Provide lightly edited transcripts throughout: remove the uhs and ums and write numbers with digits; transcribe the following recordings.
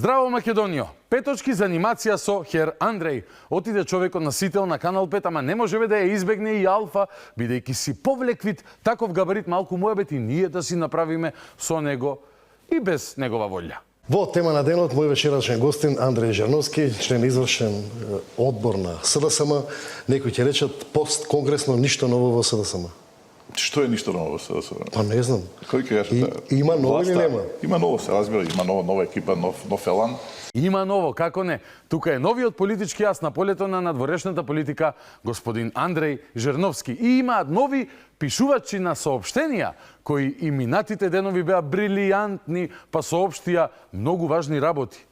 Здраво Македонијо! Петочки за анимација со Хер Андреј. Отиде човекот на сител на Канал 5, ама не можеве да ја избегне и Алфа, бидејќи си повлеквит таков габарит малку муебет и ние да си направиме со него и без негова волја. Во тема на денот, мој вечерашен гостин Андреј Жерновски, член извршен одбор на СДСМ. Некои ќе речат пост-конгресно ништо ново во СДСМ. Што е ништо ново во СДСМ? Па не знам. Кој ќе каже? Има ново или нема? Има ново, се разбира, има нова екипа, нов елан. Има ново, како не? Тука е новиот политички ас на полето на надворешната политика, господин Андреј Жерновски. И имаат нови пишувачи на соопштенија, кои и минатите денови беа брилијантни, па соопштија многу важни работи.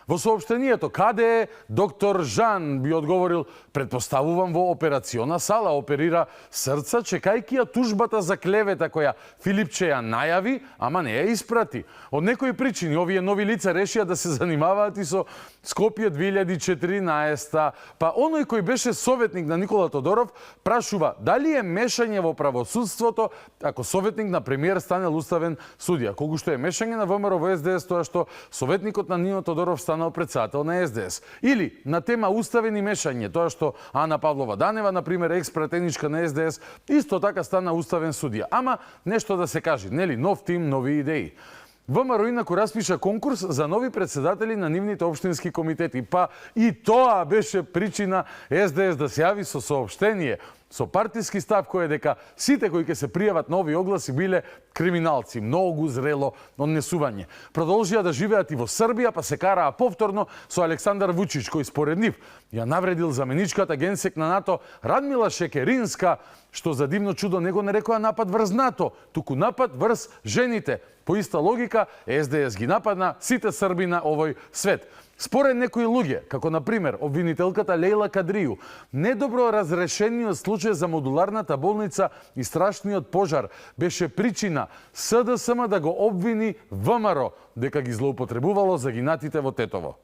Во соопштението каде е доктор Жан би одговорил: предпоставувам во операциона сала, оперира срца, чекајќи ја тужбата за клевета која Филипче ја најави, ама не ја испрати. Од некои причини овие нови лица решија да се занимаваат и со Скопје 2014, па оној кој беше советник на Никола Тодоров прашува дали е мешање во правосудството ако советник на премиер станел уставен судија, колку што е мешање на ВМРО во СДС тоа што советникот на Нино Тодоров станал председател на СДС. Или на тема уставени мешање, тоа што Ана Павлова Данева, например, екс-пратеничка на СДС, исто така стана уставен судија. Ама нешто да се каже, нели, нов тим, нови идеи. ВМРО инаку распиша конкурс за нови председатели на нивните општински комитети. Па и тоа беше причина СДС да се јави со соопштение, со партиски став кој е дека сите кои ќе се пријават на овие огласи биле криминалци, многу зрело однесување. Продолжија да живеат и во Србија, па се караа повторно со Александар Вучич, кој според нив ја навредил заменичката генсек на НАТО Радмила Шекеринска, што за дивно чудо не го нарекоа напад врз НАТО, туку напад врз жените. По иста логика, СДС ги нападна сите срби на овој свет. Според некои луѓе, како например обвинителката Лејла Кадрију, недобро разрешениот случај за модуларната болница и страшниот пожар беше причина СДСМ да го обвини ВМРО дека ги злоупотребувало загинатите во Тетово.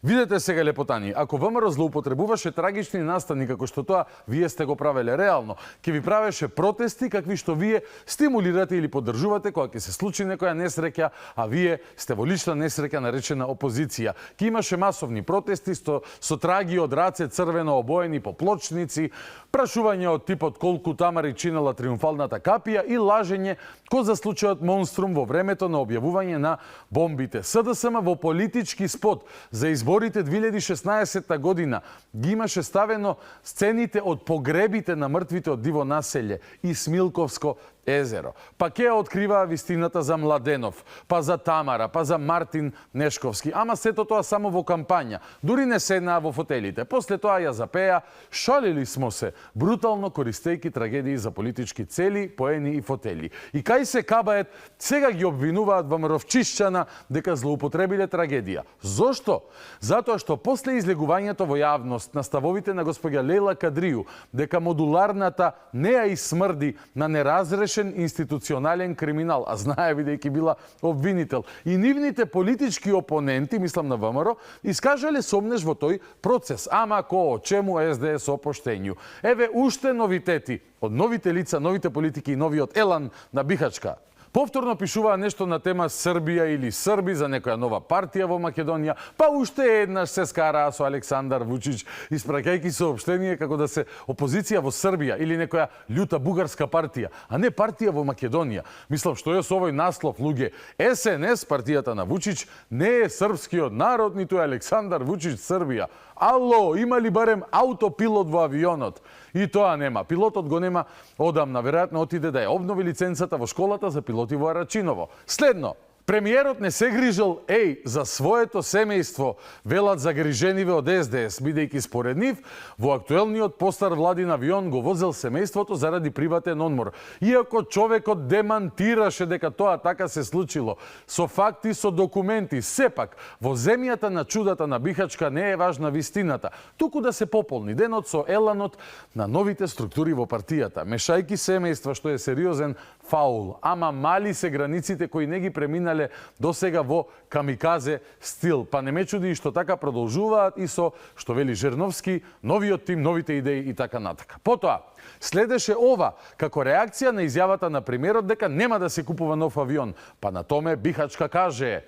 Видете сега лепотани, ако ВМРО злоупотребуваше трагични настани како што тоа вие сте го правеле реално, ќе ви правеше протести какви што вие стимулирате или поддржувате кога ќе се случи некоја несреќа, а вие сте во лична несреќа наречена опозиција. Ќе имаше масовни протести со траги од раце црвено обоени по плочници, прашување од типот колку тамари чинела триумфалната капија и лажење кој за случајот Монструм во времето на објавување на бомбите. СДСМ во политички спот за изборите 2016 година ги имаше ставено сцените од погребите на мртвите од Диво населје и Смилковско езеро. Па ќе откриваа вистината за Младенов, па за Тамара, па за Мартин Нешковски. Ама сето тоа само во кампања. Дури не седнаа во фотелите. После тоа ја запеа "Шалили смо се", брутално користејќи трагедии за политички цели, поени и фотели. И кај се кабает, сега ги обвинуваат ВМРО-вчишчана дека злоупотребиле трагедија. Зошто? Затоа што после излегувањето во јавност на ставовите на госпоѓа Лејла Кадрију дека модуларната не ја изсмрди на неразрешен институционален криминал, а знае бидејќи била обвинител, и нивните политички опоненти, мислам на ВМРО, искажале сомнеш во тој процес. Ама ко, чему СДС опоштењу? Еве уште новитети од новите лица, новите политики и новиот елан на Бихачка. Повторно пишуваа нешто на тема Србија или Срби за некоја нова партија во Македонија, па уште еднаш се скараа со Александар Вучич, испраќајќи соопштение како да се опозиција во Србија или некоја љута бугарска партија, а не партија во Македонија. Мислам што е со овој наслов, луѓе. СНС, партијата на Вучич, не е српскиот народ, ниту е Александар Вучич Србија. Ало, има ли барем аутопилот во авионот? И тоа нема. Пилотот го нема одамна. Веројатно отиде да ја обнови лиценцата во школата за пилоти во Арачиново. Следно, премиерот не се грижел за своето семејство, велат загрижениве од СДС, бидејќи според нив во актуелниот постар владин авион го возел семејството заради приватен одмор. Иако човекот демантираше дека тоа така се случило, со факти, со документи, сепак во земјата на чудата на Бихачка не е важна вистината, туку да се пополни денот со еланот на новите структури во партијата, мешајки семејства, што е сериозен фаул. Ама мали се границите кои не ги преминале до сега во камиказе стил. Па не ме чуди и што така продолжуваат и со, што вели Жерновски, новиот тим, новите идеи и така натака. Потоа, следеше ова како реакција на изјавата на премиерот дека нема да се купува нов авион. Па на томе Бихачка каже: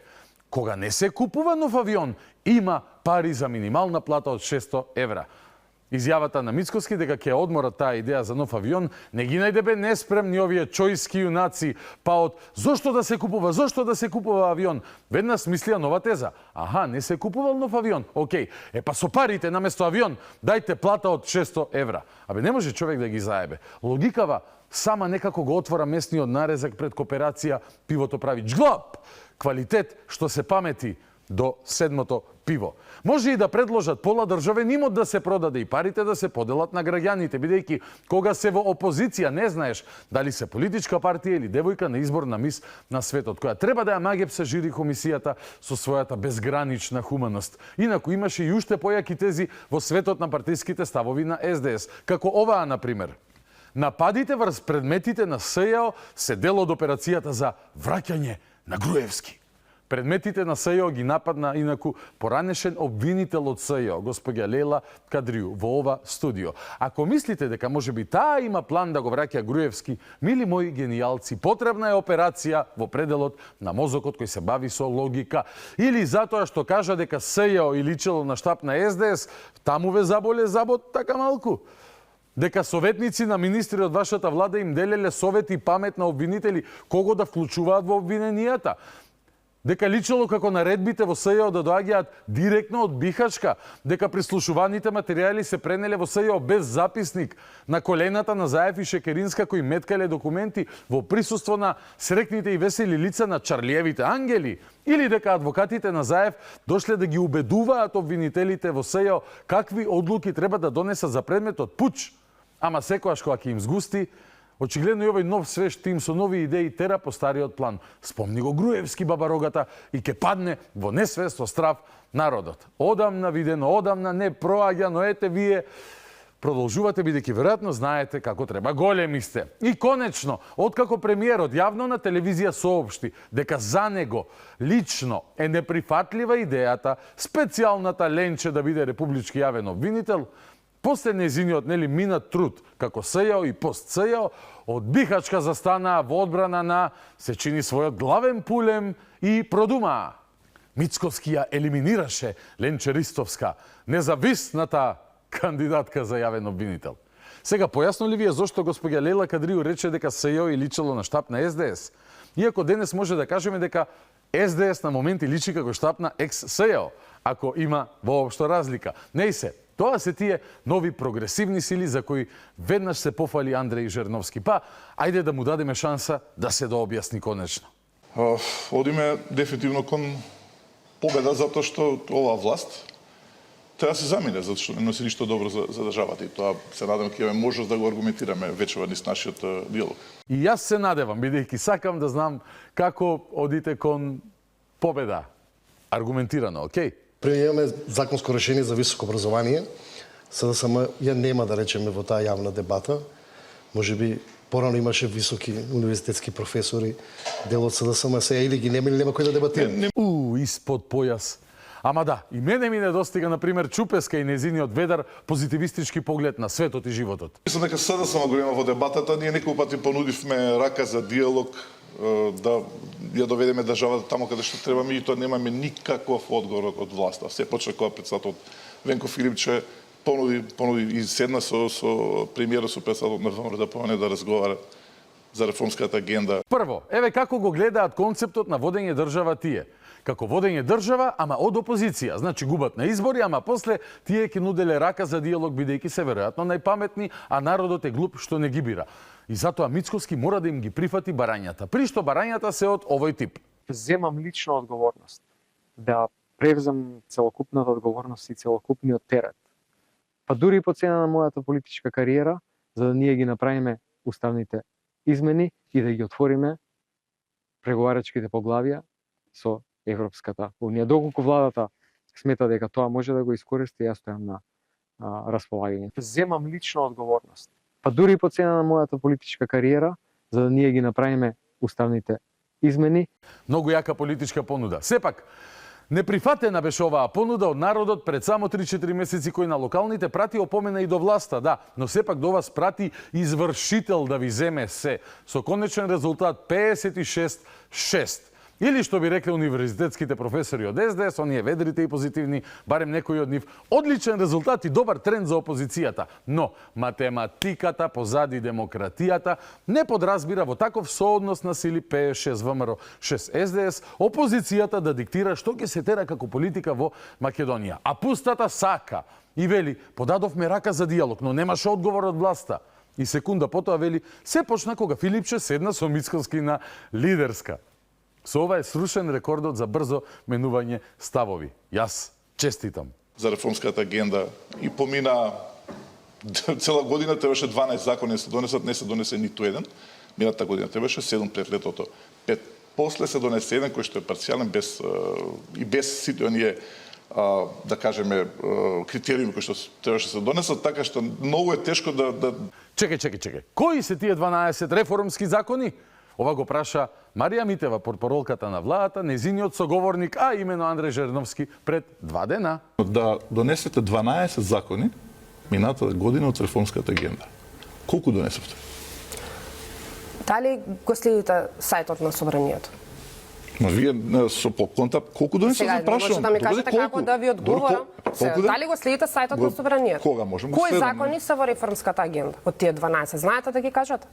Кога не се купува нов авион, има пари за минимална плата од 600 евра. Изјавата на Мицкоски дека ќе одмора таа идеја за нов авион не ги најдебе неспремни овие чојски юнаци, па од зошто да се купува авион? Веднаш смислија нова теза. Аха, не се купувал нов авион. Океј, па со парите наместо авион дајте плата од 600 евра. Абе не може човек да ги заебе. Логикава сама некако го отвора местниот нарезак пред кооперација, пивото прави джглоп. Квалитет што се памети до седмото пиво. Може и да предложат пола државен имот да се продаде и парите да се поделат на граѓаните, бидејќи кога се во опозиција не знаеш дали се политичка партија или девојка на избор на мис на светот, која треба да ја магепса жири комисијата со својата безгранична хуманост. Инаку имаше и уште појаки тези во светот на партиските ставови на СДС, како оваа, например. Нападите врз предметите на СЈО се дел од операцијата за враќање на Груевски. Предметите на СЈО ги нападна инаку поранешен обвинител од СЈО, господја Лела Кадрију, во ова студио. Ако мислите дека можеби таа има план да го враќа Груевски, мили мои генијалци, потребна е операција во пределот на мозокот кој се бави со логика. Или затоа што кажа дека СЈО и личело на штаб на СДС, таму ве заболе забот така малку. Дека советници на министри од вашата влада им делеле совети и памет на обвинители кого да вклучуваат во обвиненијата. Дека личело како наредбите во СЈО да доаѓаат директно од Бихачка, дека прислушуваните материјали се пренеле во СЈО без записник, на колената на Заев и Шекеринска кои меткале документи во присуство на срекните и весели лица на Чарлиевите ангели, или дека адвокатите на Заев дошле да ги убедуваат обвинителите во СЈО какви одлуки треба да донесат за предметот пуч, ама секојаш кога ќе им згусти, очигледно и овој нов свеж тим со нови идеи тера по стариот план. Спомни го Груевски бабарогата и ќе падне во несвест со страв народот. Одамна видено, одамна не проаѓа, но ете вие продолжувате бидејќи веројатно знаете како треба. Големи сте. И конечно, откако премиерот јавно на телевизија соопшти дека за него лично е неприфатлива идејата специјалната Ленче да биде републички јавен обвинител, после незиниот минат труд како СЈО и пост СЈО, од Бихачка застанаа во одбрана на се чини својот главен пулем и продумаа. Мицкоски ја елиминираше Ленче Ристовска, независната кандидатка за јавен обвинител. Сега, појасно ли ви е зошто господја Лела Кадрију рече дека СЈО и личело на штаб на СДС? Иако денес може да кажеме дека СДС на моменти личи како штаб на екс-СЈО, ако има воопшто разлика. Не и се. Тоа се тие нови прогресивни сили за кои веднаш се пофали Андреј Жерновски. Па, ајде да му дадеме шанса да се дообјасни конечно. Одиме дефинитивно кон победа затоа што оваа власт треба се замине, затоа што не носи ништо добро за државата и тоа се надам ќе имаме можност да го аргументираме вечера низ нашиот диалог. И јас се надевам, бидејќи сакам да знам како одите кон победа. Аргументирано, окей? Имаме законско решение за високо образование. СДСМ ја нема да речеме во таа јавна дебата. Можеби порано имаше високи универзитетски професори, дел од СДСМ, сега или ги нема или нема кој да дебатира. Испод појас. Ама да, и мене ми недостига, например, Чупеска и незиниот ведар позитивистички поглед на светот и животот. Мислам дека СДСМ го има во дебатата, ние неколку пати понудивме рака за диалог, да ја доведеме државата таму каде што треба, меѓутоа немаме никаков одговор од власта. Се почна кога председателот Венко Филипче понуди и седна со премиерот, со председателот на ВМРО да разговара за реформската агенда. Прво, еве како го гледаат концептот на водење држава тие. Како водење држава, ама од опозиција. Значи губат на избори, ама после тие ќе нуделе рака за диалог, бидејќи се веројатно најпаметни, а народот е глуп што не ги бира. И затоа Мицкоски мора да им ги прифати барањата. При што барањата се од овој тип. Земам лична одговорност. Да превзем целокупната одговорност и целокупниот терет. Па дури и по цена на мојата политичка кариера, за да ние ги направиме уставните измени и да ги отвориме преговарачките поглавија со Европската Унија. Доколку владата смета дека тоа може да го искористи, јас стојам на располагање. Земам лична одговорност. Па дури и по цена на мојата политичка кариера, за да ние ги направиме уставните измени. Многу јака политичка понуда. Сепак, неприфатена беше оваа понуда од народот пред само 3-4 месеци, кој на локалните прати опомена и до власта, да, но сепак до вас прати извршител да ви земе се, со конечен резултат 56-6. Или што би рекле универзитетските професори од СДС, оние ведрите и позитивни, барем некои од нив, одличен резултат и добар тренд за опозицијата. Но математиката позади демократијата не подразбира во таков сооднос на сили П6 ВМРО 6 СДС опозицијата да диктира што ќе се тера како политика во Македонија. А пустата сака и вели, подадовме рака за диалог, но немаше одговор од власта. И секунда потоа вели, се почна кога Филипче седна со Мицкоски на лидерска. Со ова е срушен рекордот за брзо менување ставови. Јас честитам. За реформската агенда и помина цела година требаше 12 закони да се донесат, не се донесе ниту еден. Мината година требаше 7 пред летото, 5. После се донесе еден кој што е парцијален без сите оние да кажеме критериуми кои што требаше да се донесат, така што многу е тешко да Чекај. Кои се тие 12 реформски закони? Ова го праша Марија Митева, портпаролката на владата, незиниот соговорник, а имено Андреј Жерновски, пред 2 дена. да донесете 12 закони мината година од реформската агенда. Колку донесовте? Дали го следите сајтот на Собранието? Но вие со поконтап колку донесовте? Сега, не може да ми кажете како да ви одговорам. Дали го следите сајтот на Собранието? Кога можем? Кои закони се во реформската агенда од тие 12? Знаете да ги кажете?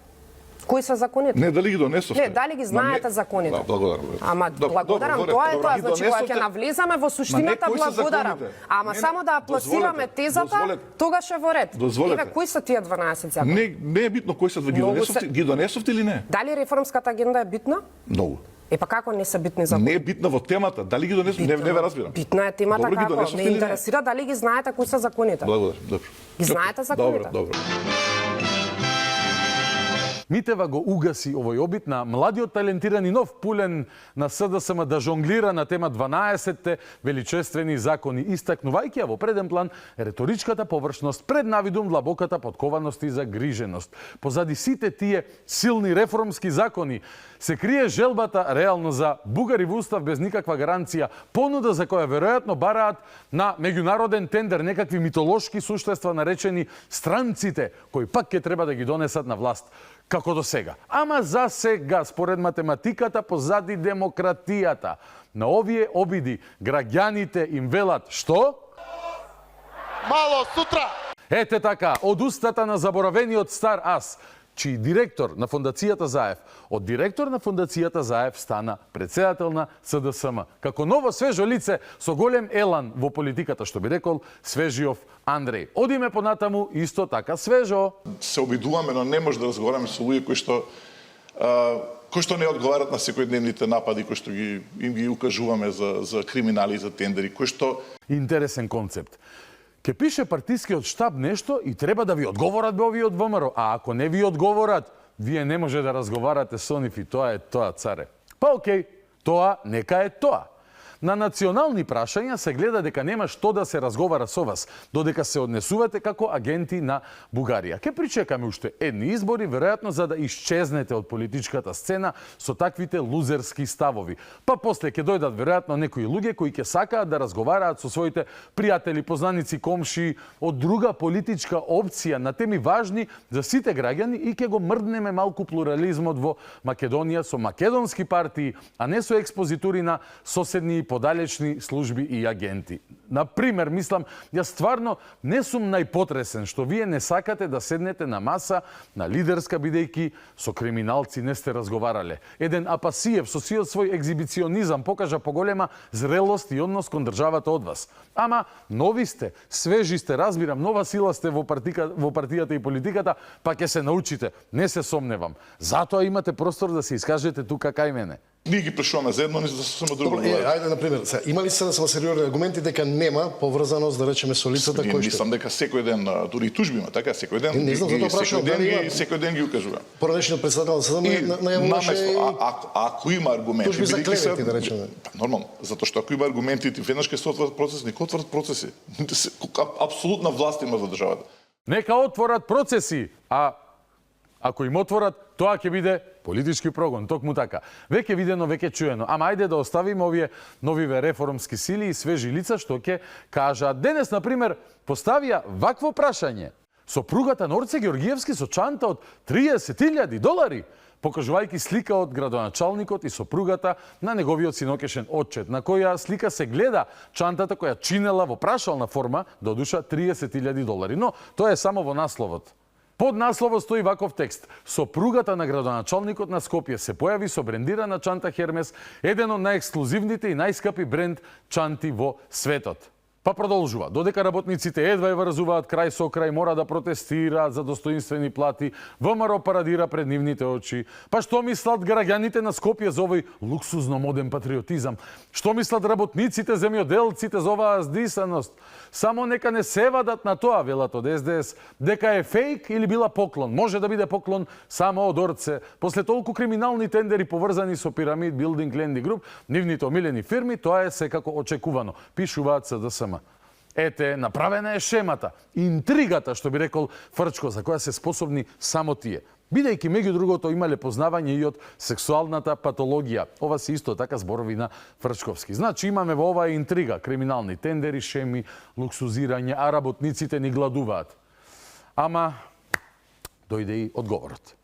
Кои се законите? Не, дали ги донесовте? Не, дали ги знаете законите? Да, благодарам. Ама благодарам, тоа е тоа. Значи, кога ќе навлезаме во суштината, благодарам. Ама само да пласираме тезата, тогаш е во ред. Еве, кои се тие 12 закони? Не е битно кои се ги донесовте или не? Дали реформската агенда е битна? Многу. Па како не се битни закони? Не е битна во темата. Дали ги донесовте? Не ве разбирам. Битна е темата Добро, како? Ме интересира дали ги знаете кои се законите. Благодарам, добро. Ги знаете законите? Добро. Митева го угаси овој обид на младиот талентиран и нов пулен на СДСМ да жонглира на тема 12-те величествени закони, истакнувајќи во преден план реторичката површност пред навидум длабоката подкованост и загриженост. Позади сите тие силни реформски закони се крие желбата реално за бугари во устав без никаква гаранција, понуда за која веројатно бараат на меѓународен тендер некакви митолошки суштества наречени странците, кои пак ќе треба да ги донесат на власт како до сега. Ама за сега, според математиката, позади демократијата, на овие обиди граѓаните им велат што? Мало сутра! Ете така, од устата на заборавениот стар ас, чиј директор на Фондацијата Заев, од директор на Фондацијата Заев стана председател на СДСМ. Како ново свежо лице со голем елан во политиката, што би рекол Свежиов Андреј. Одиме понатаму исто така свежо. Се обидуваме, но не може да разговараме со луѓе кои што не одговарат на секојдневните напади кои што им ги укажуваме за криминали и за тендери, кои што Интересен концепт. Ке пише партискиот штаб нешто и треба да ви одговорат овие од ВМРО, а ако не ви одговорат, вие не може да разговарате со нив и тоа е тоа, царе. Па окей, тоа нека е тоа. На национални прашања се гледа дека нема што да се разговара со вас, додека се однесувате како агенти на Бугарија. Ке причекаме уште едни избори, веројатно за да исчезнете од политичката сцена со таквите лузерски ставови. Па после ќе дојдат веројатно некои луѓе кои ќе сакаат да разговараат со своите пријатели, познаници, комши од друга политичка опција на теми важни за сите граѓани и ќе го мрднеме малку плурализмот во Македонија со македонски партии, а не со експозитури на соседни подалечни служби и агенти. Например, мислам, јас стварно не сум најпотресен што вие не сакате да седнете на маса на лидерска, бидејќи со криминалци не сте разговарале. Еден Апасиев со сиот свој екзибиционизам покажа поголема зрелост и однос кон државата од вас. Ама нови сте, свежи сте, разбирам, нова сила сте во партијата и политиката, па ќе се научите, не се сомневам. Затоа имате простор да се искажете тука кај мене. ние ги прашуваме за едно, не за сосема друго. Добро, ајде, например, има ли се да се сериозни аргументи дека нема поврзаност, да речеме, со лицата кои што... Мислам дека секој ден, дури и тужби има, така, секој ден, Не знам, затоа прашувам, секој ден ги укажува. Поранешниот председател на СДСМ најавуваше ако има аргументи, тужби за клевети, да речеме. Нормално, затоа што ако има аргументи, ти веднаш ќе се отворат процеси, нека отворат процеси. Апсолутна власт има во државата. Нека отворат процеси, а ако им отворат, тоа ќе биде политички прогон, токму така. Веќе видено, веќе чуено. Ама ајде да оставиме овие новиве реформски сили и свежи лица што ќе кажат. Денес, например, поставија вакво прашање. Сопругата на Орце Георгиевски со чанта од $30,000, покажувајќи слика од градоначалникот и сопругата на неговиот синокешен отчет, на која слика се гледа чантата која чинела во прашална форма, додуша $30,000. Но тоа е само во насловот. Под насловот стои ваков текст: сопругата на градоначалникот на Скопје се појави со брендирана чанта Хермес, еден од најексклузивните и најскапи бренд чанти во светот. Па продолжува: додека работниците едва ја врзуваат крај со крај, мора да протестираат за достоинствени плати, ВМРО парадира пред нивните очи. Па што мислат граѓаните на Скопје за овој луксузно моден патриотизам? Што мислат работниците, земјоделците за оваа здисаност? Само нека не се вадат на тоа, велат од СДС, дека е фейк или била поклон. Може да биде поклон само од Орце. После толку криминални тендери поврзани со Пирамид Билдинг Ленди Груп, нивните омилени фирми, тоа е секако очекувано, пишуваат СДСМ. Ете, направена е шемата, интригата, што би рекол Фрчко, за која се способни само тие. Бидејќи меѓу другото имале познавање и од сексуалната патологија. Ова се исто така зборови на Фрчковски. Значи имаме во оваа интрига, криминални тендери, шеми, луксузирање, а работниците ни гладуваат. Ама дојде и одговорот.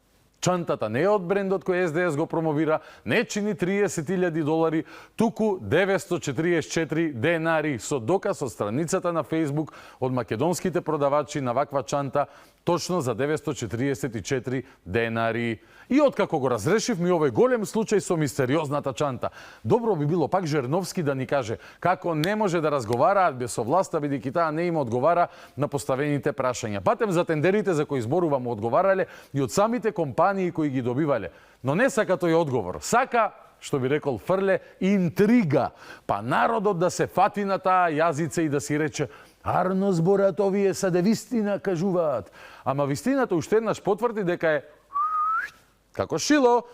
Чантата не е од брендот кој СДС го промовира, не чини $30,000, туку $944 со доказ од страницата на Facebook од македонските продавачи на ваква чанта, точно за $944. И откако го разрешивме овој голем случај со мистериозната чанта, добро би било пак Жерновски да ни каже како не може да разговараат без со власта, бидејќи таа не им одговара на поставените прашања. Патем за тендерите за кои зборувам одговарале и од самите компании кои ги добивале. Но не сака тој одговор. Сака, што би рекол Фрле, интрига. Па народот да се фати на таа јазица и да си рече: арно зборат овие са да вистина кажуваат. Ама вистината уште еднаш потврди дека е како шило,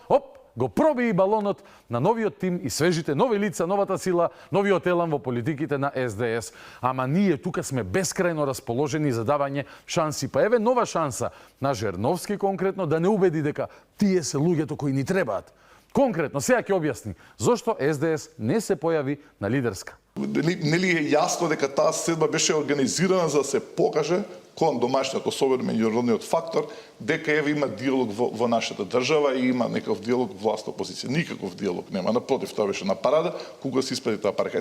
го проби и балонот на новиот тим и свежите нови лица, новата сила, новиот елан во политиките на СДС. Ама ние тука сме бескрајно расположени за давање шанси. Па еве нова шанса на Жерновски конкретно да не убеди дека тие се луѓето кои ни требаат. Конкретно, сега ќе објасни зошто СДС не се појави на лидерска. Нели е јасно дека таа седба беше организирана за да се покаже кон домашниот, особено меѓународниот фактор, дека еве има диалог во нашата држава и има некаков диалог власт-опозиција. Никаков диалог нема. Напротив, тоа беше на парада, кога се испрати таа порака.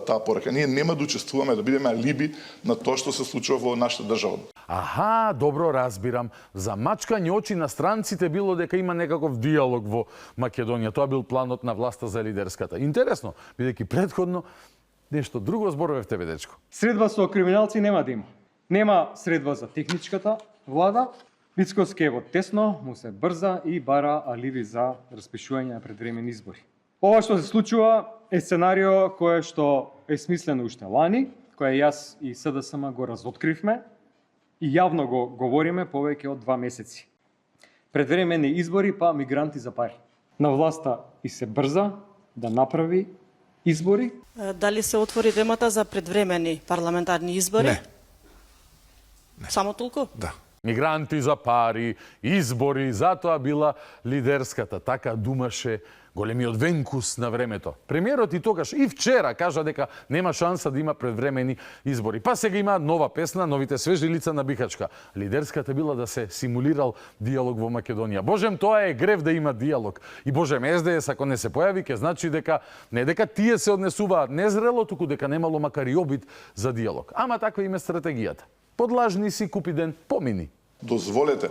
Таа порака. Ние нема да учествуваме, да бидеме алиби на тоа што се случува во нашата држава. Аха, добро разбирам. За мачкање очи на странците било дека има некаков диалог во Македонија. Тоа бил планот на власта за лидерската. Интересно, бидејќи претходно нешто друго зборовевте, бе дечко. Средба со криминалци нема да има. Нема средба за техничката влада. Мицковски е во тесно, му се брза и бара аливи за распишување на предвремени избори. Ова што се случува е сценарио кое што е смислено уште лани, кое јас и СДСМ го разоткривме и јавно го говориме повеќе од 2 месеци. Предвремени избори па мигранти за пари. На власта и се брза да направи избори. Дали се отвори темата за предвремени парламентарни избори? Не. Само толку? Да. Мигранти за пари, избори, затоа била лидерската. Така думаше големиот Венкус на времето. Премиерот и тогаш и вчера кажа дека нема шанса да има предвремени избори. Па сега има нова песна, новите свежи лица на Бихачка. Лидерската била да се симулирал диалог во Македонија. Божем, тоа е грев да има диалог. И божем, СДС ако не се појави, ќе значи дека не дека тие се однесуваат незрело, туку дека немало макар и обид за диалог. Ама таква им е стратегијата. Подлажни си купи ден помини. Дозволете,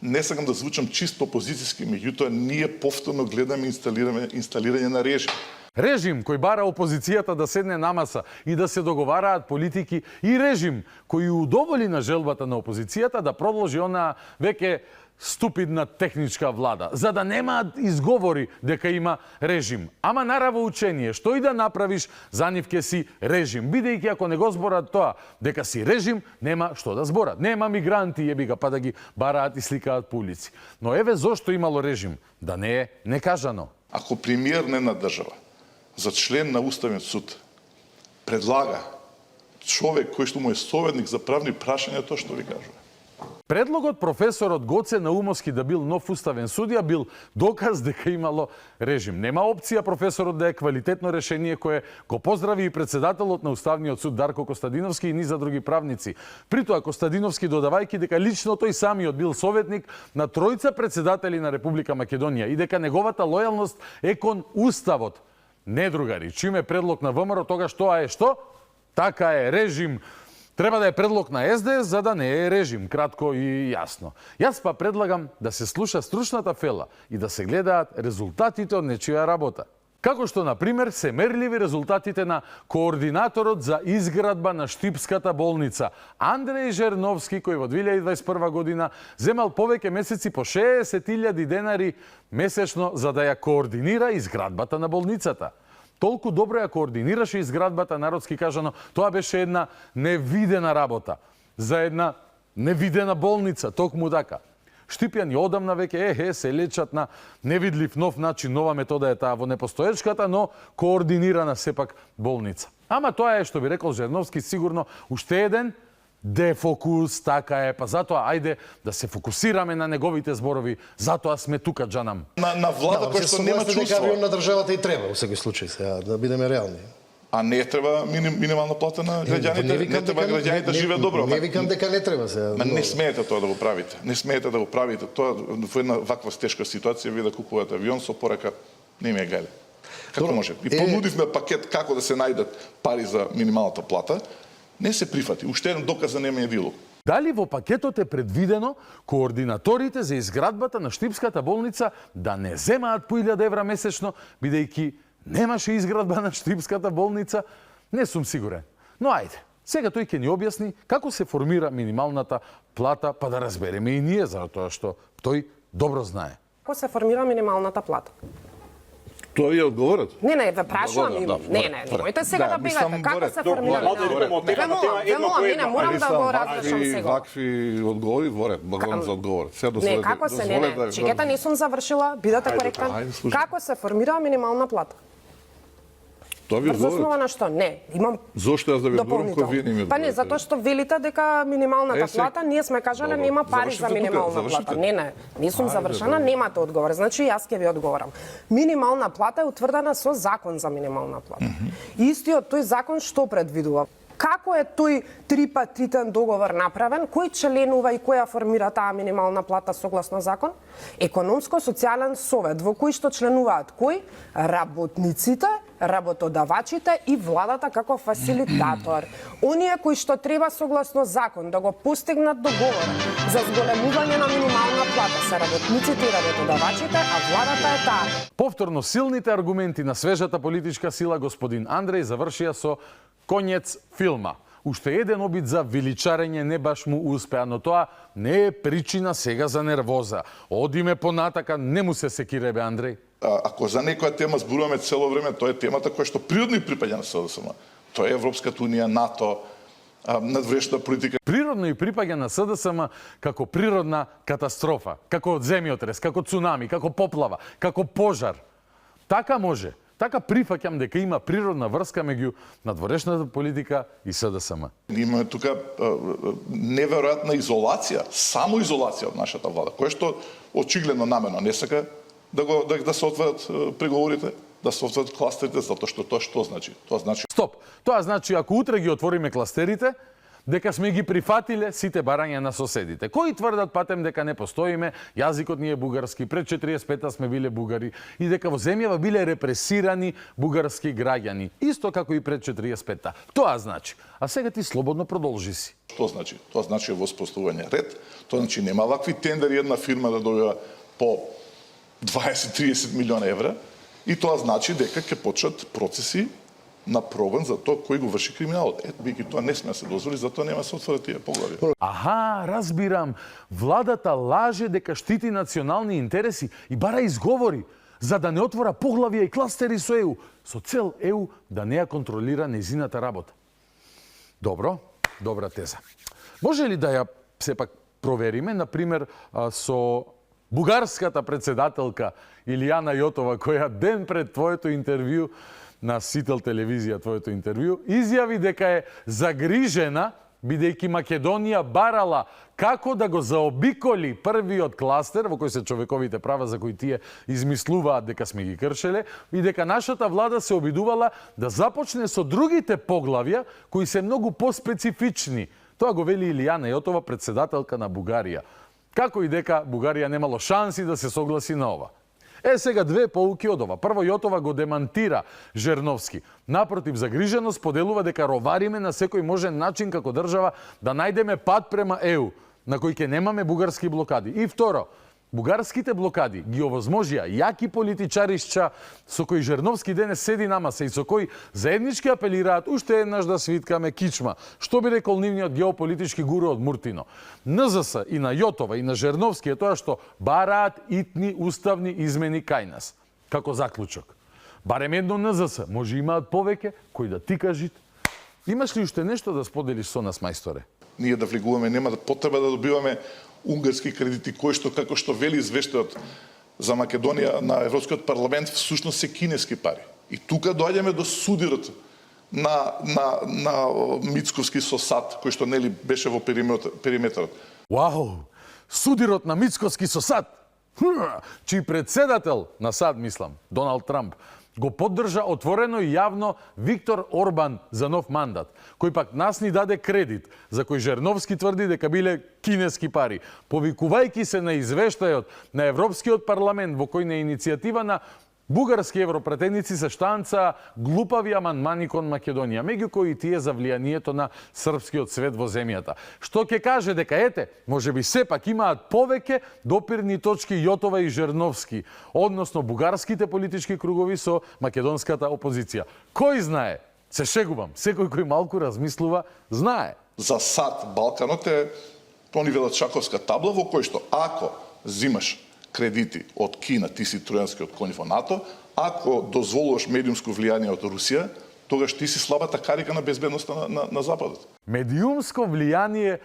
не сакам да звучам чисто опозицијски, меѓутоа ние повторно гледаме инсталирање на режим. Режим кој бара опозицијата да седне на маса и да се договараат политики и режим кој удоволи на желбата на опозицијата да продолжи она веќе ступидна техничка влада, за да немаат изговори дека има режим. Ама нараво учение, што и да направиш, за нив ке си режим. Бидејќи ако не го зборат тоа, дека си режим, нема што да зборат. Нема мигранти, ебига, па да ги бараат и сликаат по улици. Но еве зошто имало режим, да не е некажано. Ако премиер на една држава за член на Уставниот суд предлага човек кој што му е советник за правни прашања, тоа што ви кажува? Предлогот професорот Гоце Наумовски да бил нов уставен судија бил доказ дека имало режим. Нема опција професорот да е квалитетно решение кое го поздрави и председателот на Уставниот суд Дарко Костадиновски и низа други правници. Притоа Костадиновски додавајќи дека лично тој самиот бил советник на тројца председатели на Република Македонија и дека неговата лојалност е кон уставот. Не, другари, чим е предлог на ВМРО, тогаш тоа е што? Така е режим. Треба да е предлог на СДС за да не е режим, кратко и јасно. Јас па предлагам да се слуша стручната фела и да се гледаат резултатите од нечија работа. Како што, например, се мерливи резултатите на координаторот за изградба на Штипската болница Андреј Жерновски, кој во 2021 година земал повеќе месеци по 60.000 денари месечно за да ја координира изградбата на болницата. Толку добро ја координираше изградбата, народски кажано, тоа беше една невидена работа за една невидена болница, токму така. Штипјани одамна веќе се лечат на невидлив нов начин, нова метода е таа во непостоечката, но координирана сепак болница. Ама тоа е, што би рекол Жерновски, сигурно уште еден дефокус, така е, па затоа ајде да се фокусираме на неговите зборови, затоа сме тука, джанам. На влада која што нема дека чувство. авион на државата и треба, во секој случај, сега, да бидеме реални. А не треба минимална плата на граѓаните, не треба граѓаните да живеат добро. Не викам дека не треба сега. Ма не смеете тоа да го правите. Не смеете да го правите. Тоа во една ваква тешка ситуација вие да купувате авион со порака не ми е гајле. Како може? И понудивме пакет како да се најдат пари за минималната плата. Не се прифати. Уште еден доказ за немање дилог. Дали во пакетот е предвидено координаторите за изградбата на Штипската болница да не земаат по 1000 евра месечно, бидејќи немаше изградба на Штипската болница? Не сум сигурен. Но ајде, сега тој ќе ни објасни како се формира минималната плата, па да разбереме и ние, затоа што тој добро знае. Како се формира минималната плата? Тоа ви е одговорот? Не, ве прашувам. Не, немојте сега да бегате. Како се формира минималната? Не, морам да го разрешам сега. Вакви одговори, дворет, благодарам за одговор. Не, како се, не, чекайте, не сум завршила, бидете коректен. Како се формира минимална плата? Тоа ви Врз основа на што? Не, имам Зошто јас да ви одговорам кој вие не ми Па не, затоа што велите дека минималната плата, ние сме кажале нема пари за минимална плата. Не сум завршена, немате одговор. Значи јас ќе ви одговорам. Минимална плата е утврдена со закон за минимална плата. Истиот тој закон што предвидува? Како е тој трипартитен договор направен? Кој членува и која формира таа минимална плата согласно закон? Економско-социјален совет, во кој што членуваат кои? Работниците, работодавачите и владата како фасилитатор. Оние кои што треба согласно закон да го постигнат договор за зголемување на минимална плата се работниците и работодавачите, а владата е таа. Повторно силните аргументи на свежата политичка сила господин Андреј завршија со конец филма. Уште еден обид за величарење не баш му успеа, но тоа не е причина сега за нервоза. Одиме понатака, не му се секиребе, Андреј. Ако за некоја тема зборуваме цело време, тоа е темата која што природно и припаѓа на СДСМ. Тоа е Европската унија, НАТО, надврешна политика. Природно и припаѓа на СДСМ како природна катастрофа, како земјотрес, како цунами, како поплава, како пожар. Така може. Така прифаќам дека има природна врска меѓу надворешната политика и СДСМ. Имаме тука неверојатна изолација, само изолација од нашата влада, која што очигледно намерно не сака да се отворат преговорите, да се отворат кластерите, затоа што тоа што значи? Тоа значи Стоп. Тоа значи ако утре ги отвориме кластерите, дека сме ги прифатиле сите барања на соседите. Кои тврдат патем дека не постоиме, јазикот ни е бугарски, пред 45-та сме биле бугари и дека во земјава биле репресирани бугарски граѓани, исто како и пред 45-та. Тоа значи. А сега ти слободно продолжи си. Што значи? Тоа значи воспоставување ред, тоа значи нема вакви тендери една фирма да добива по 20-30 милиона евра и тоа значи дека ќе почнат процеси на прогон за тоа кој го врши криминалот. Бидејќи тоа не сме да се дозволи, затоа нема да се отворат тие поглави. Аха, разбирам. Владата лаже дека штити национални интереси и бара изговори за да не отвора поглавија и кластери со ЕУ, со цел ЕУ да не ја контролира нејзината работа. Добро, добра теза. Може ли да ја сепак провериме, например, со бугарската председателка Илијана Јотова, која ден пред твоето интервју на Сител телевизија, твоето интервју, изјави дека е загрижена бидејќи Македонија барала како да го заобиколи првиот кластер во кој се човековите права за кои тие измислуваат дека сме ги кршеле и дека нашата влада се обидувала да започне со другите поглавја кои се многу поспецифични. Тоа го вели Илијана Јотова, председателка на Бугарија. Како и дека Бугарија немало шанси да се согласи на ова. Сега две поуки од ова. Прво, Јотова го демантира Жерновски. Напротив, загрижено споделува дека ровариме на секој можен начин како држава да најдеме пат према ЕУ, на кој ќе немаме бугарски блокади. И второ, бугарските блокади ги овозможија јаки политичаришча со кои Жерновски денес седи на маса и со кои заеднички апелираат уште еднаш да свиткаме кичма, што би рекол нивниот геополитички гуру од Муртино. НЗС и на Јотова и на Жерновски е тоа што бараат итни уставни измени кај нас. Како заклучок. Барем едно НЗС, може имаат повеќе, кои да ти кажат. Имаш ли уште нешто да споделиш со нас, мајсторе? Ние да влегуваме, нема да потреба да добиваме унгарски кредити, кои што, како што вели извештајот за Македонија на Европскиот парламент, всушност се кинески пари. И тука доаѓаме до судирот на Мицковски со САД, кој што нели беше во периметрот. Вау! Судирот на Мицковски со САД, чиј председател на САД, мислам, Доналд Трамп, го поддржа отворено и јавно Виктор Орбан за нов мандат, кој пак нас ни даде кредит, за кој Жерновски тврди дека биле кинески пари, повикувајќи се на извештајот на Европскиот парламент во кој на иницијатива на бугарски европратеници се штанца глупави амандмани кон Македонија, меѓу кои тие за влијанието на српскиот свет во земјата. Што ќе каже дека ете, можеби сепак имаат повеќе допирни точки Јотова и Жерновски, односно бугарските политички кругови со македонската опозиција. Кој знае? Се шегувам, секој кој малку размислува, знае. За САД Балканот е они велат шаковска табла во кој што ако зимаш кредити од Кина, ти си тројанскиот коњ во НАТО, ако дозволуваш медиумско влијание од Русија, тогаш ти си слабата карика на безбедноста на Западот. Медиумско влијание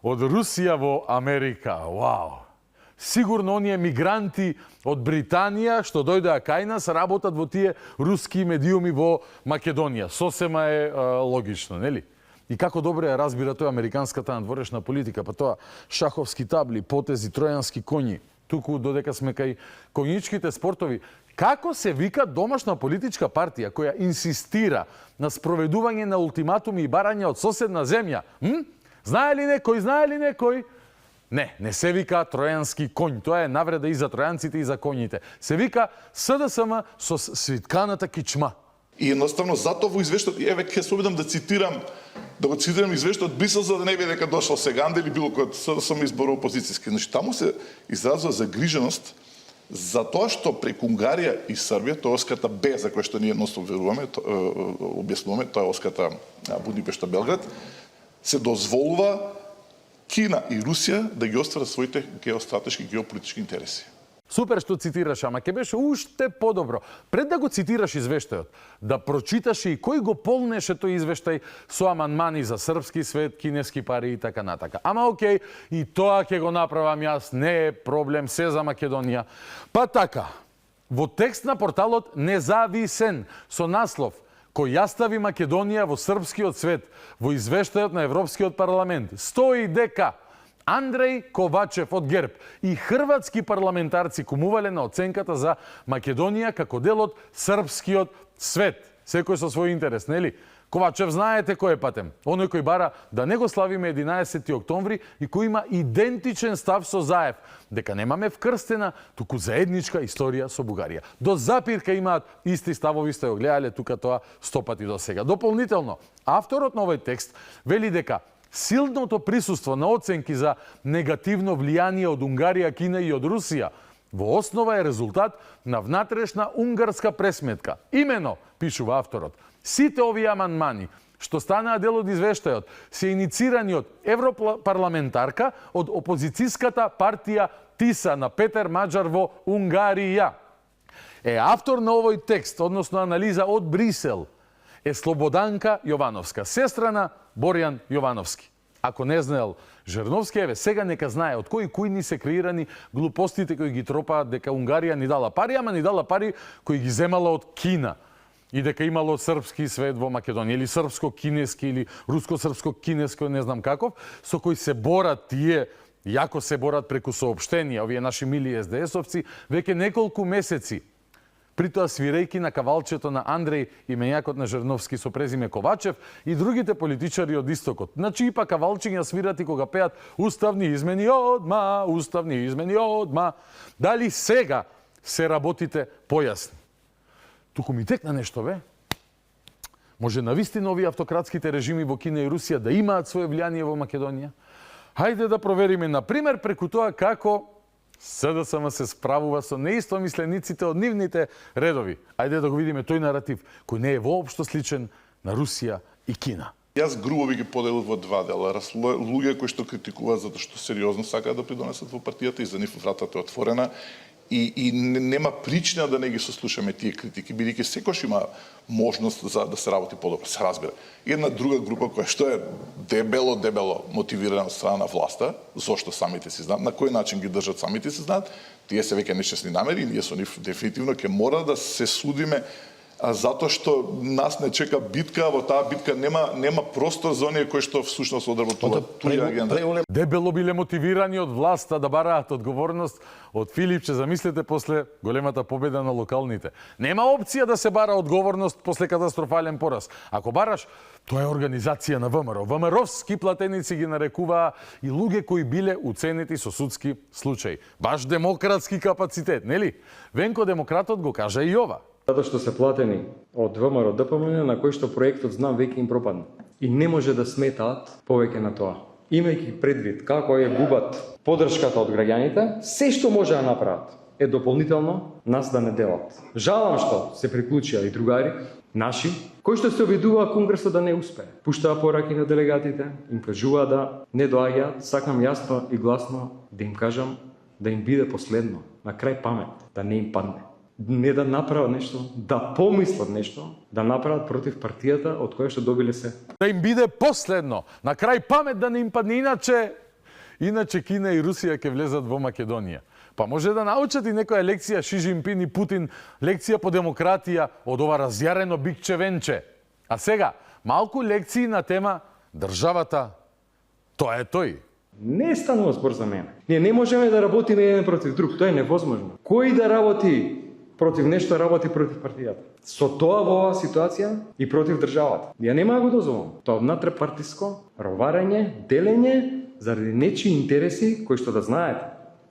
од Русија во Америка. Вау! Сигурно оние мигранти од Британија што дојдоа кај нас работат во тие руски медиуми во Македонија. Сосема е логично, нели? И како добре ја разбира тој американската надворешна политика, па тоа шаховски табли, потези, тројански коњи. Туку додека сме кај конјичките спортови, како се вика домашна политичка партија која инсистира на спроведување на ултиматуми и барања од соседна земја? Знае ли некој? Не се вика тројански коњ. Тоа е навреда и за тројанците и за коњите. Се вика СДСМ со свитканата кичма. И едноставно затоа во извештајот, еве ќе се обидам да го цитирам извештајот Брисел за да не биде дека дошол сега или било кој сам изборува опозицијски. Значи таму се изразува загриженост за тоа што преку Унгарија и Србија, тоа оската Б за која што ние едноставно веруваме, објаснуваме, тоа е оската Будипешта Белград, се дозволува Кина и Русија да ги остварат своите геостратешки геополитички интереси. Супер што цитираш, ама ќе беше уште подобро. Пред да го цитираш извештајот, да прочиташ и кој го полнеше тој извештај со амандмани за српски свет, кинески пари и така натака. Ама окей, и тоа ќе го направам јас, не е проблем, се за Македонија. Па така, во текст на порталот Независен со наслов кој ја стави Македонија во српскиот свет, во извештајот на Европскиот парламент, стои дека Андреј Ковачев од ГЕРБ и хрватски парламентарци кумувале на оценката за Македонија како дел од српскиот свет. Секој со свој интерес, нели? Ковачев знаете кој е патем. Оној кој бара да не го славиме 11 октомври и кој има идентичен став со Заев, дека немаме вкрстена, туку заедничка историја со Бугарија. До запирка имаат исти ставови, сте го гледале тука тоа 100 пати до сега. Дополнително, авторот на овој текст вели дека силното присуство на оценки за негативно влијание од Унгарија, Кина и од Русија во основа е резултат на внатрешна унгарска пресметка. Имено, пишува авторот, сите овие амандмани што станаа дел од извештајот се иницирани од европарламентарка од опозицијската партија ТИСА на Петер Маџар во Унгарија. Автор на овој текст, односно анализа од Брисел, е Слободанка Јовановска, сестра на Борјан Јовановски. Ако не знаел Жерновски, еве сега нека знае од кои ни се креирани глупостите кои ги тропаат дека Унгарија ни дала пари, ама ни дала пари кои ги земала од Кина. и дека имало српски свет во Македонија или српско-кинески или руско-српско-кинеско, не знам каков, со кој се борат тие, јако се борат преку соопштенија, овие наши мили СДС-овци, веќе неколку месеци. Притоа свирејки на кавалчето на Андреј и мењакот на Жерновски со презиме Ковачев и другите политичари од истокот. На чии па кавалчиња свират и кога пеат уставни измени одма, уставни измени одма. Дали сега се работите појасни? Туку ми текна нешто, бе. Може навистина овие автократските режими во Кина и Русија да имаат свое влијание во Македонија? Хајде да провериме, например, преку тоа како СДСМ се справува со неистомислениците од нивните редови. Ајде да го видиме тој наратив, кој не е воопшто сличен на Русија и Кина. Јас грубо би ги поделил во два дела. Луѓе кои што критикуваат затоа што сериозно сакаат да придонесат во партијата и за нив вратата е отворена и нема причина да не ги сослушаме тие критики, бидејќи секојаш има можност за да се работи подобро, се разбира. Една друга група која што е дебело мотивирана од страна на власта, зошто самите си знаат, на кој начин ги држат самите си знаат, тие се веќе нечесни намери и ние со нив дефинитивно ќе мора да се судиме затоа што нас не чека битка, во таа битка нема простор за оние кои што всушност одработуваат туја агенда. Дебело биле мотивирани од власта да бараат одговорност од Филипче, замислете, после големата победа на локалните. Нема опција да се бара одговорност после катастрофален пораз. Ако бараш, тоа е организација на ВМРО. ВМРО-вски платеници ги нарекуваа и луѓе кои биле уценети со судски случаи. Баш демократски капацитет, нели? Венко демократот го кажа и ова. Затоа што се платени од ВМРО ДПМН, на кој што проектот знам веќе им пропадна. И не може да сметаат повеќе на тоа. Имајќи предвид како ја губат поддршката од граѓаните, се што може да направат е дополнително нас да не делат. Жалам што се приклучија и другари наши, кои што се обидуваа конгресот да не успее. Пуштаа пораки на делегатите, им кажуваа да не доаѓаат, сакам јасно и гласно да им кажам да им биде последно, на крај памет, да не им падне. Не да направат нешто, да помислат нешто, да направат против партијата од која што добиле се. Да им биде последно, на крај памет да не им падне, иначе Кина и Русија ќе влезат во Македонија. Па може да научат и некоја лекција Ши Жинпин и Путин, лекција по демократија од ова разјарено бикче венче. А сега, малку лекции на тема државата, тоа е тој. Не станува збор за мене. Ние не можеме да работиме еден против друг, тоа е невозможно. Кој да работи против нешто, работи против партијата. Со тоа во оваа ситуација и против државата. Ја нема да го дозволам. Тоа внатре-партиско роварење, делење заради нечии интереси кои што да знаете.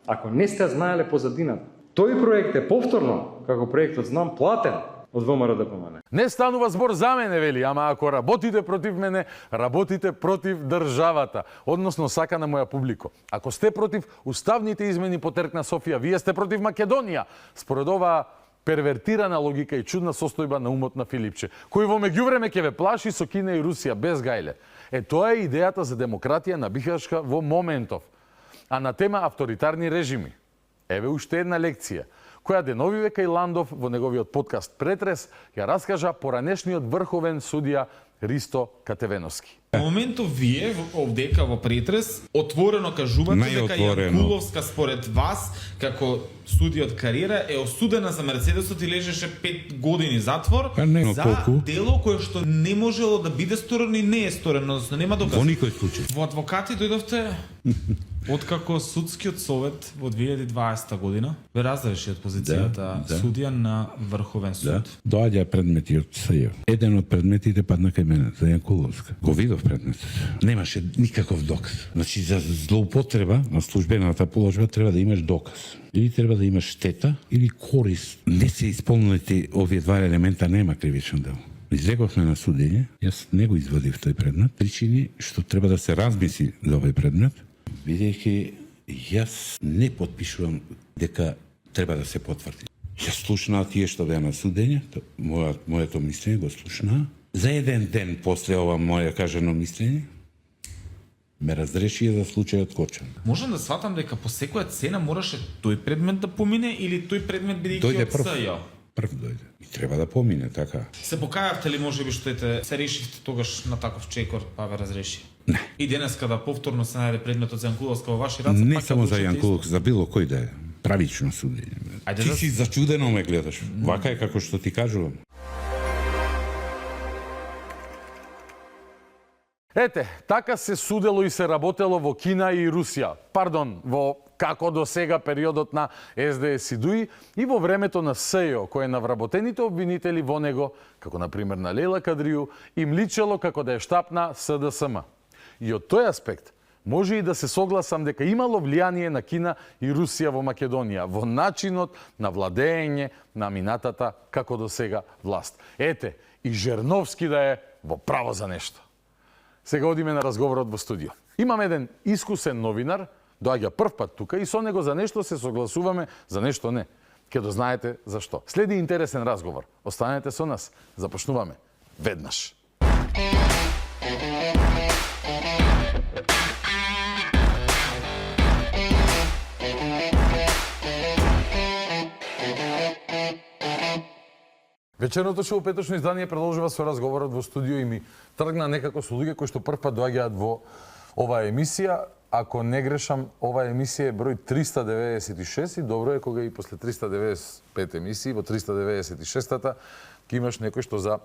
Ако не сте знаеле позадината. Тој проект е повторно, како проектот знам, платен од ВМРО ДПМН. Не станува збор за мене, вели, ама ако работите против мене, работите против државата, односно сака на моја публико. Ако сте против уставните измени по Терк на Софија, вие сте против Македонија. Според оваа первертирана логика и чудна состојба на умот на Филипче, кој во меѓувреме ќе ве плаши со Кина и Русија без гајле. Тоа е идејата за демократија на Бихашка во моментов. А на тема авторитарни режими, еве уште една лекција, која Деновиве Кајландов во неговиот подкаст Претрес ја раскажа поранешниот врховен судија Ристо Катевеновски. Во моментов вие овдека во Претрес отворено кажувате дека Јанкуловска според вас како судија од кариера е осудена за Мерцедесот и лежеше 5 години затвор за дело кое што не можело да биде сторено и не е сторено, односно нема докази. Во никој случај. Во адвокати дојдовте откако судскиот совет во 2020 година ве разреши од позицијата судија на Врховен суд. Доаѓа предмети од СЈ. Еден од предметите падна кај мене, за Јанкуловска. Го видов предметот. Немаше никаков доказ. Значи за злоупотреба на службената положба треба да имаш доказ. Или треба да имаш штета или корист. Не се исполнети овие два елемента, нема кривично дело. Излеговме на судење, јас не го извадив тој предмет, причини што треба да се размисли за овој предмет, бидејќи јас не потпишувам дека треба да се потврди. Јас слушнаа тие што беа на судење, моето мислење го слушнаа. За еден ден после ова моје кажано мислење, ме разрешија за случајот Кочан. Можам да сватам дека по секоја цена мораше тој предмет да помине или тој предмет бидејќи од СЈ? Прв дојде. И треба да помине, така. Се покајавте ли можеби што се решивте тогаш на таков чекор па ве разреши? Не. И денес када повторно се најде предметот за Јанкуловска во ваши раце, не само за Јанкуловска, за било кој да е. Правично судење. Ти си зачудено ме гледаш. Вака е како што ти кажувам. Ете, така се судело и се работело во Кина и Русија. Пардон, во како до сега периодот на СДС и ДУИ и во времето на СЈО, кое на вработените обвинители во него, како на пример на Лейла Кадрију, им личело како да е штаб на СДСМ. И од тој аспект, може и да се согласам дека имало влијание на Кина и Русија во Македонија, во начинот на владење на минатата како до сега власт. Ете, и Жерновски да е во право за нешто. Сега одиме на разговорот во студио. Имам еден искусен новинар, доаѓа прв пат тука и со него за нешто се согласуваме, за нешто не. Ке дознаете зашто. Следи интересен разговор. Останете со нас. Започнуваме веднаш. Вечерното шоу петочно издание продолжува со разговорот во студио и ми тргна некако со луѓе кои што прв пат доаѓаат во оваа емисија. Ако не грешам, оваа емисија е број 396 и добро е кога и после 395 емисии, во 396-та ќе имаш некој што за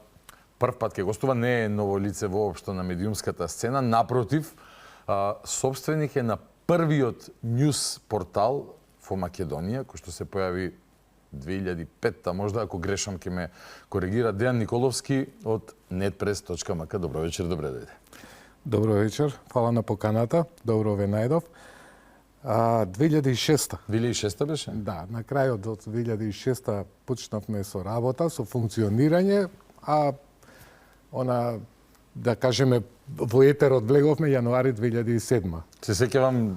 прв пат ќе гостува, не е ново лице воопшто на медиумската сцена, напротив, собственик е на првиот ньюс портал во Македонија, кој што се појави 2005-та, можда, ако грешам, ќе ме коригира, Дејан Николовски од netpress.mk. Добро вечер, добре дојде. Добро вечер, фала на поканата, добро ве најдов. 2006-та. 2006-та беше? Да, на крајот од 2006-та почнавме со работа, со функционирање, а она, да кажеме, во етерот влеговме јануари 2007-ма. Се сеќавам,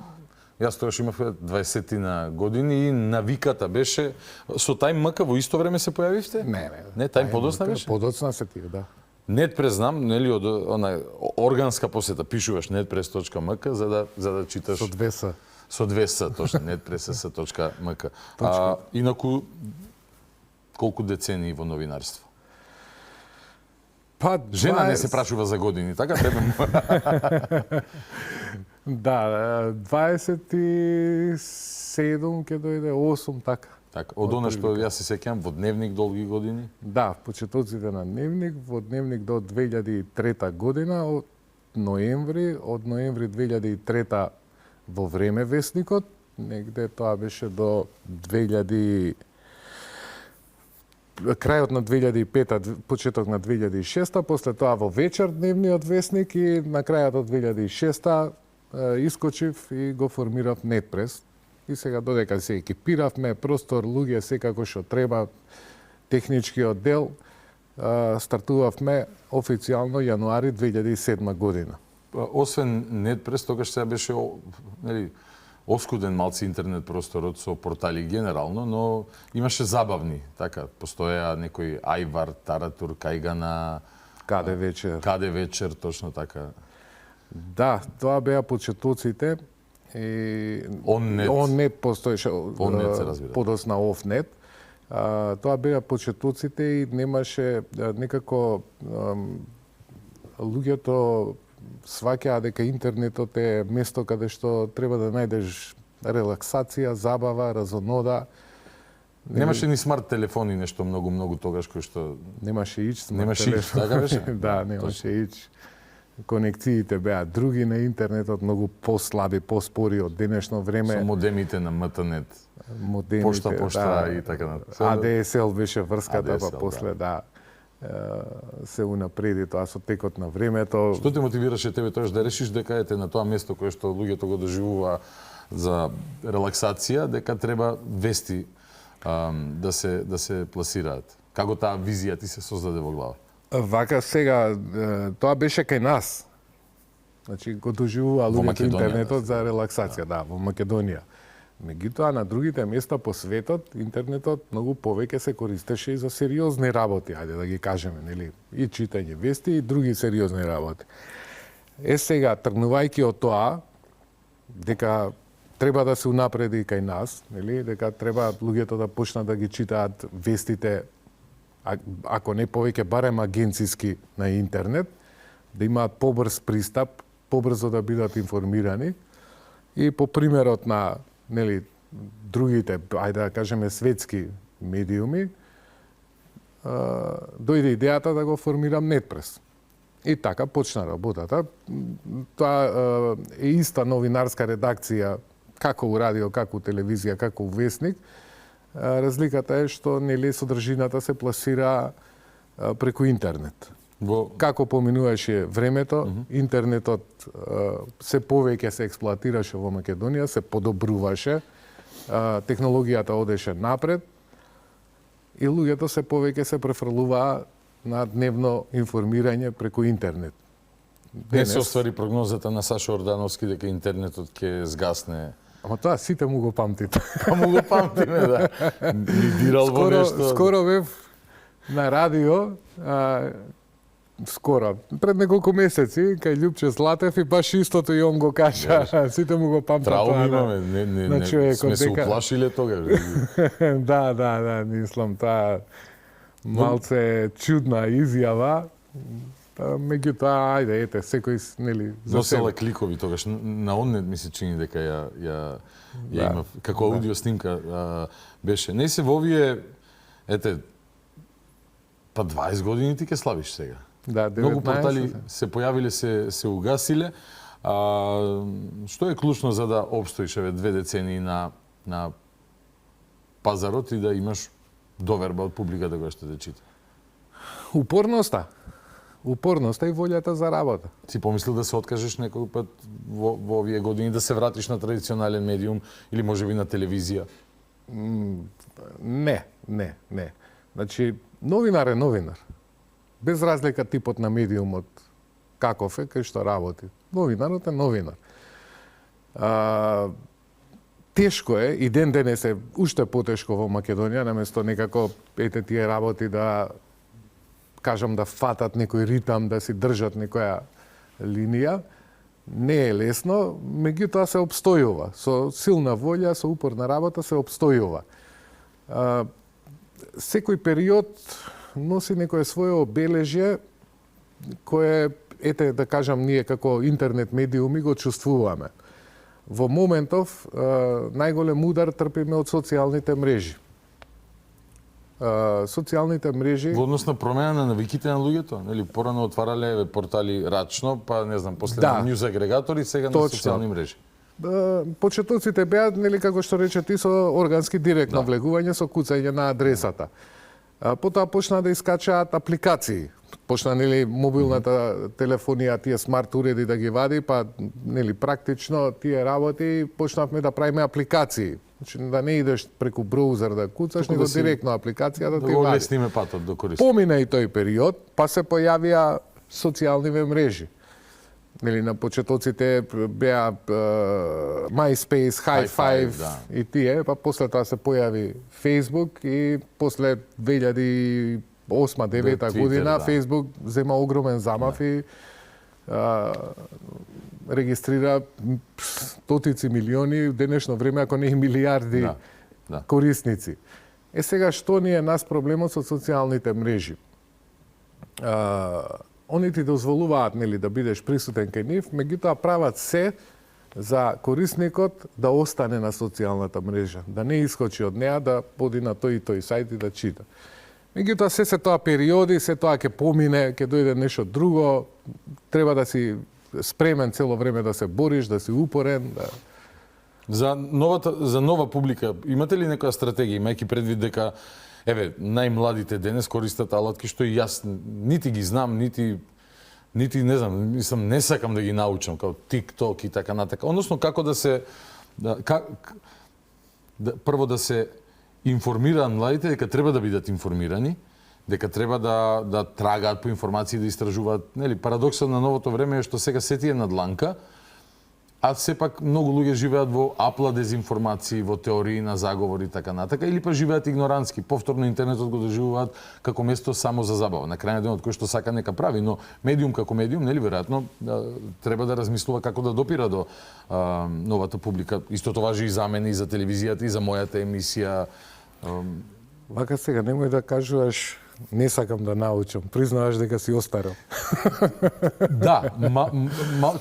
јас тогаш имав 20 години и навиката беше со Тајм МК во исто време се појавивте? Не, Тајм подоцна беше? Подоцна се тие, да. Netpress знам, нели, од она органска посета пишуваш netpress.mk за да читаш со 2 Со 2 точно, netpress.mk. Инаку колку децении во новинарство? Па, жена не се прашува за години, така тебе му. Да, 27 ќе дојде 8 така. Така, од она што јас се сеќавам во Дневник долги години? Да, почетоците на Дневник, во Дневник до 2003 година, од ноември 2003 во Време вестникот, негде тоа беше до 2000 крајот на 2005-та, почеток на 2006-та, после тоа во Вечер Дневниот вестник и на крајот од 2006-та искочив и го формирав Netpress. И сега додека се екипиравме, простор, луѓе, секако што треба, техничкиот дел, стартувавме официјално јануари 2007 година. Освен Netpress, тогаш сега беше оскуден малци интернет просторот со портали генерално, но имаше забавни, така, постоја некој Ајвар, Таратур, Кајгана, Каде вечер, точно така. Да, тоа беа почетоците. Оннет постоеше, подоцна Офнет. Тоа беа почетоците и немаше некако луѓето сваќаа дека интернетот е место каде што треба да најдеш релаксација, забава, разонода. Немаше ни смарт телефони, нешто многу тогаш кој што немаше ич смарт телефон. Така беше? Да, немаше ич. Конекциите беа други на интернетот, многу послаби, поспори од денешно време. Со модемите на МТНет. Модемите, пошта и така натаму. ADSL беше врската, па после се унапреди тоа со текот на времето. Што те мотивираше тебе тоа да решиш дека ете на тоа место кое што луѓето го доживува за релаксација, дека треба вести да се пласираат? Како таа визија ти се создаде во глава? Вака сега, тоа беше кај нас. Значи, го доживува луѓето интернетот за релаксација, да, во Македонија. Меѓутоа, на другите места по светот, интернетот многу повеќе се користеше и за сериозни работи, ајде да ги кажеме, нели? И читање вести и други сериозни работи. Сега, тргнувајќи од тоа, дека треба да се унапреди кај нас, нели? Дека треба луѓето да почнат да ги читаат вестите, ако не повеќе, барем агенциски на интернет, да имаат побрз пристап, побрзо да бидат информирани. И по примерот на другите, ајде да кажеме, светски медиуми, дојде идејата да го формирам Netpress. И така почна работата. Тоа е иста новинарска редакција, како у радио, како у телевизија, како у весник. Разликата е што нели содржината се пласира преку интернет. Како поминуваше времето, интернетот се повеќе се експлоатираше во Македонија, се подобруваше, технологијата одеше напред и луѓето се повеќе се префрлуваа на дневно информирање преку интернет. Не се оствари прогнозата на Сашо Ордановски дека интернетот ќе згасне. Ама тоа сите му го памтите. Па му го памтиме, да. Ни дирал во нешто. Скоро бев на радио, скоро, пред неколку месеци, кај Љупче Златев и баш истото и он го кажа. Сите му го памтат тоа. Трауми имаме, не сме се уплашиле тога. Да, мислам, таа малце чудна изјава. Меѓутоа, ајде, ете, секој, нели, за себе. Носела кликови тогаш, на оннет ми се чини дека ја има, како аудио снимка беше. Не се во овие, ете, па 20 години ти ке славиш сега. Да, 19. Многу портали се појавиле, се угасиле. Што е клучно за да обстоиш еве 2 децении на пазарот и да имаш доверба од публиката која што те чита? Упорноста и волјата за работа. Си помислил да се откажеш некој пат во овие години, да се вратиш на традиционален медиум или можеби на телевизија? Не. Значи, новинар е новинар. Без разлика типот на медиумот каков е, кај што работи. Новинарот е новинар. Тешко е, и ден денес е уште потешко во Македонија, наместо некако, ете тие работи да кажам да фатат некој ритам, да си држат некоја линија. Не е лесно, меѓутоа се обстојува. Со силна волја, со упорна работа се обстојува. Секој период носи некое свое обележје кое, ете да кажам, ние како интернет медиуми го чувствуваме. Во моментов најголем удар трпиме од социјалните мрежи. Социјалните мрежи во однос на промена на навиките на луѓето, нели порано отварале портали рачно, па не знам, после нјуз агрегатори, сега на социјални мрежи. Почетоците беа, нели како што рече ти, со органски директно влегување, со куцање на адресата. Потоа почна да искачаат апликации. Почна, нели, мобилната телефонија, тие смарт уреди да ги вади, па, нели, практично тие работи почнавме да правиме апликации. Значи, да не идеш преку браузер да куцаш, него директно апликација да ти го вади. лесниме патот до користи. Помина и тој период, па се појавија социјалниве мрежи. Нели, на почетоците беа MySpace, Hi5 и тие, па после тоа се појави Facebook и после 2008-2009 година Facebook зема огромен замав и регистрира стотици милиони, в денешно време ако не и милиарди корисници. Сега што ни е нас проблемот со социјалните мрежи? Они ти дозволуваат, нели, да бидеш присутен кај нив, меѓутоа прават се за корисникот да остане на социјалната мрежа, да не искочи од неа, да поди на тој и тој сајт и да чита. Меѓутоа се тоа периоди, се тоа ќе помине, ќе дојде нешто друго, треба да си спремен цело време да се бориш, да си упорен. Да... За нова публика, имате ли некоја стратегија, имајќи предвид дека еве, најмладите денес користат алатки што и јас нити ги знам, нити не знам, мислам, не сакам да ги научам, као TikTok и така натака. Односно, како да се прво да се информираат младите дека треба да бидат информирани, дека треба да трагаат по информации, да истражуваат. Нели, парадоксот на новото време е што сега се ти е на дланка, а сепак многу луѓе живеат во апла дезинформации, во теории на заговори и така натака, или па живеат игнорански. Повторно интернетот го доживуваат како место само за забава. На крајниот ден од кој што сака нека прави, но медиум како медиум, нели веројатно треба да размислува како да допира до новата публика. Истото важи и за мене, и за телевизијата, и за мојата емисија. Вака сега немој да кажуваш не сакам да научам. Признаваш дека си остарел. Да,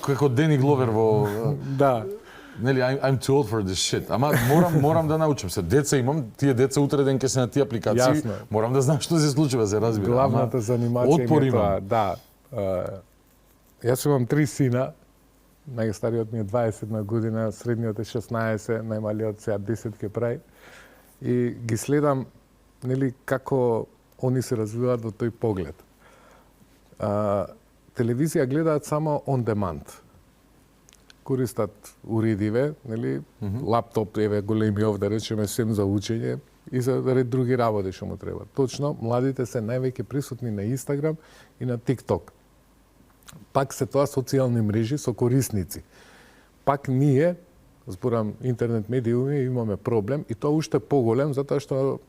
како Дени Гловер во... Да. Нели, I'm too old for this shit. Ама морам да научам се. Деца имам, тие деца утре ден ќе се на тие апликации. Јасно. Морам да знам што се случува, се разбира. Главната занимација е тоа, да. Јас имам 3 сина, најстариот ми е 21 година, средниот е 16, најмалиот сега 10 ке прави. И ги следам, нели, како они се развиваат во тој поглед. Телевизија гледаат само on demand. Користат уредиве, нели, лаптоп, еве големи овде, речеме, сем за учење и за ред други работи што му треба. Точно, младите се највеќе присутни на Инстаграм и на TikTok. Пак се тоа социјални мрежи со корисници. Пак ние, зборам интернет медиуми, имаме проблем и тоа уште поголем, затоа што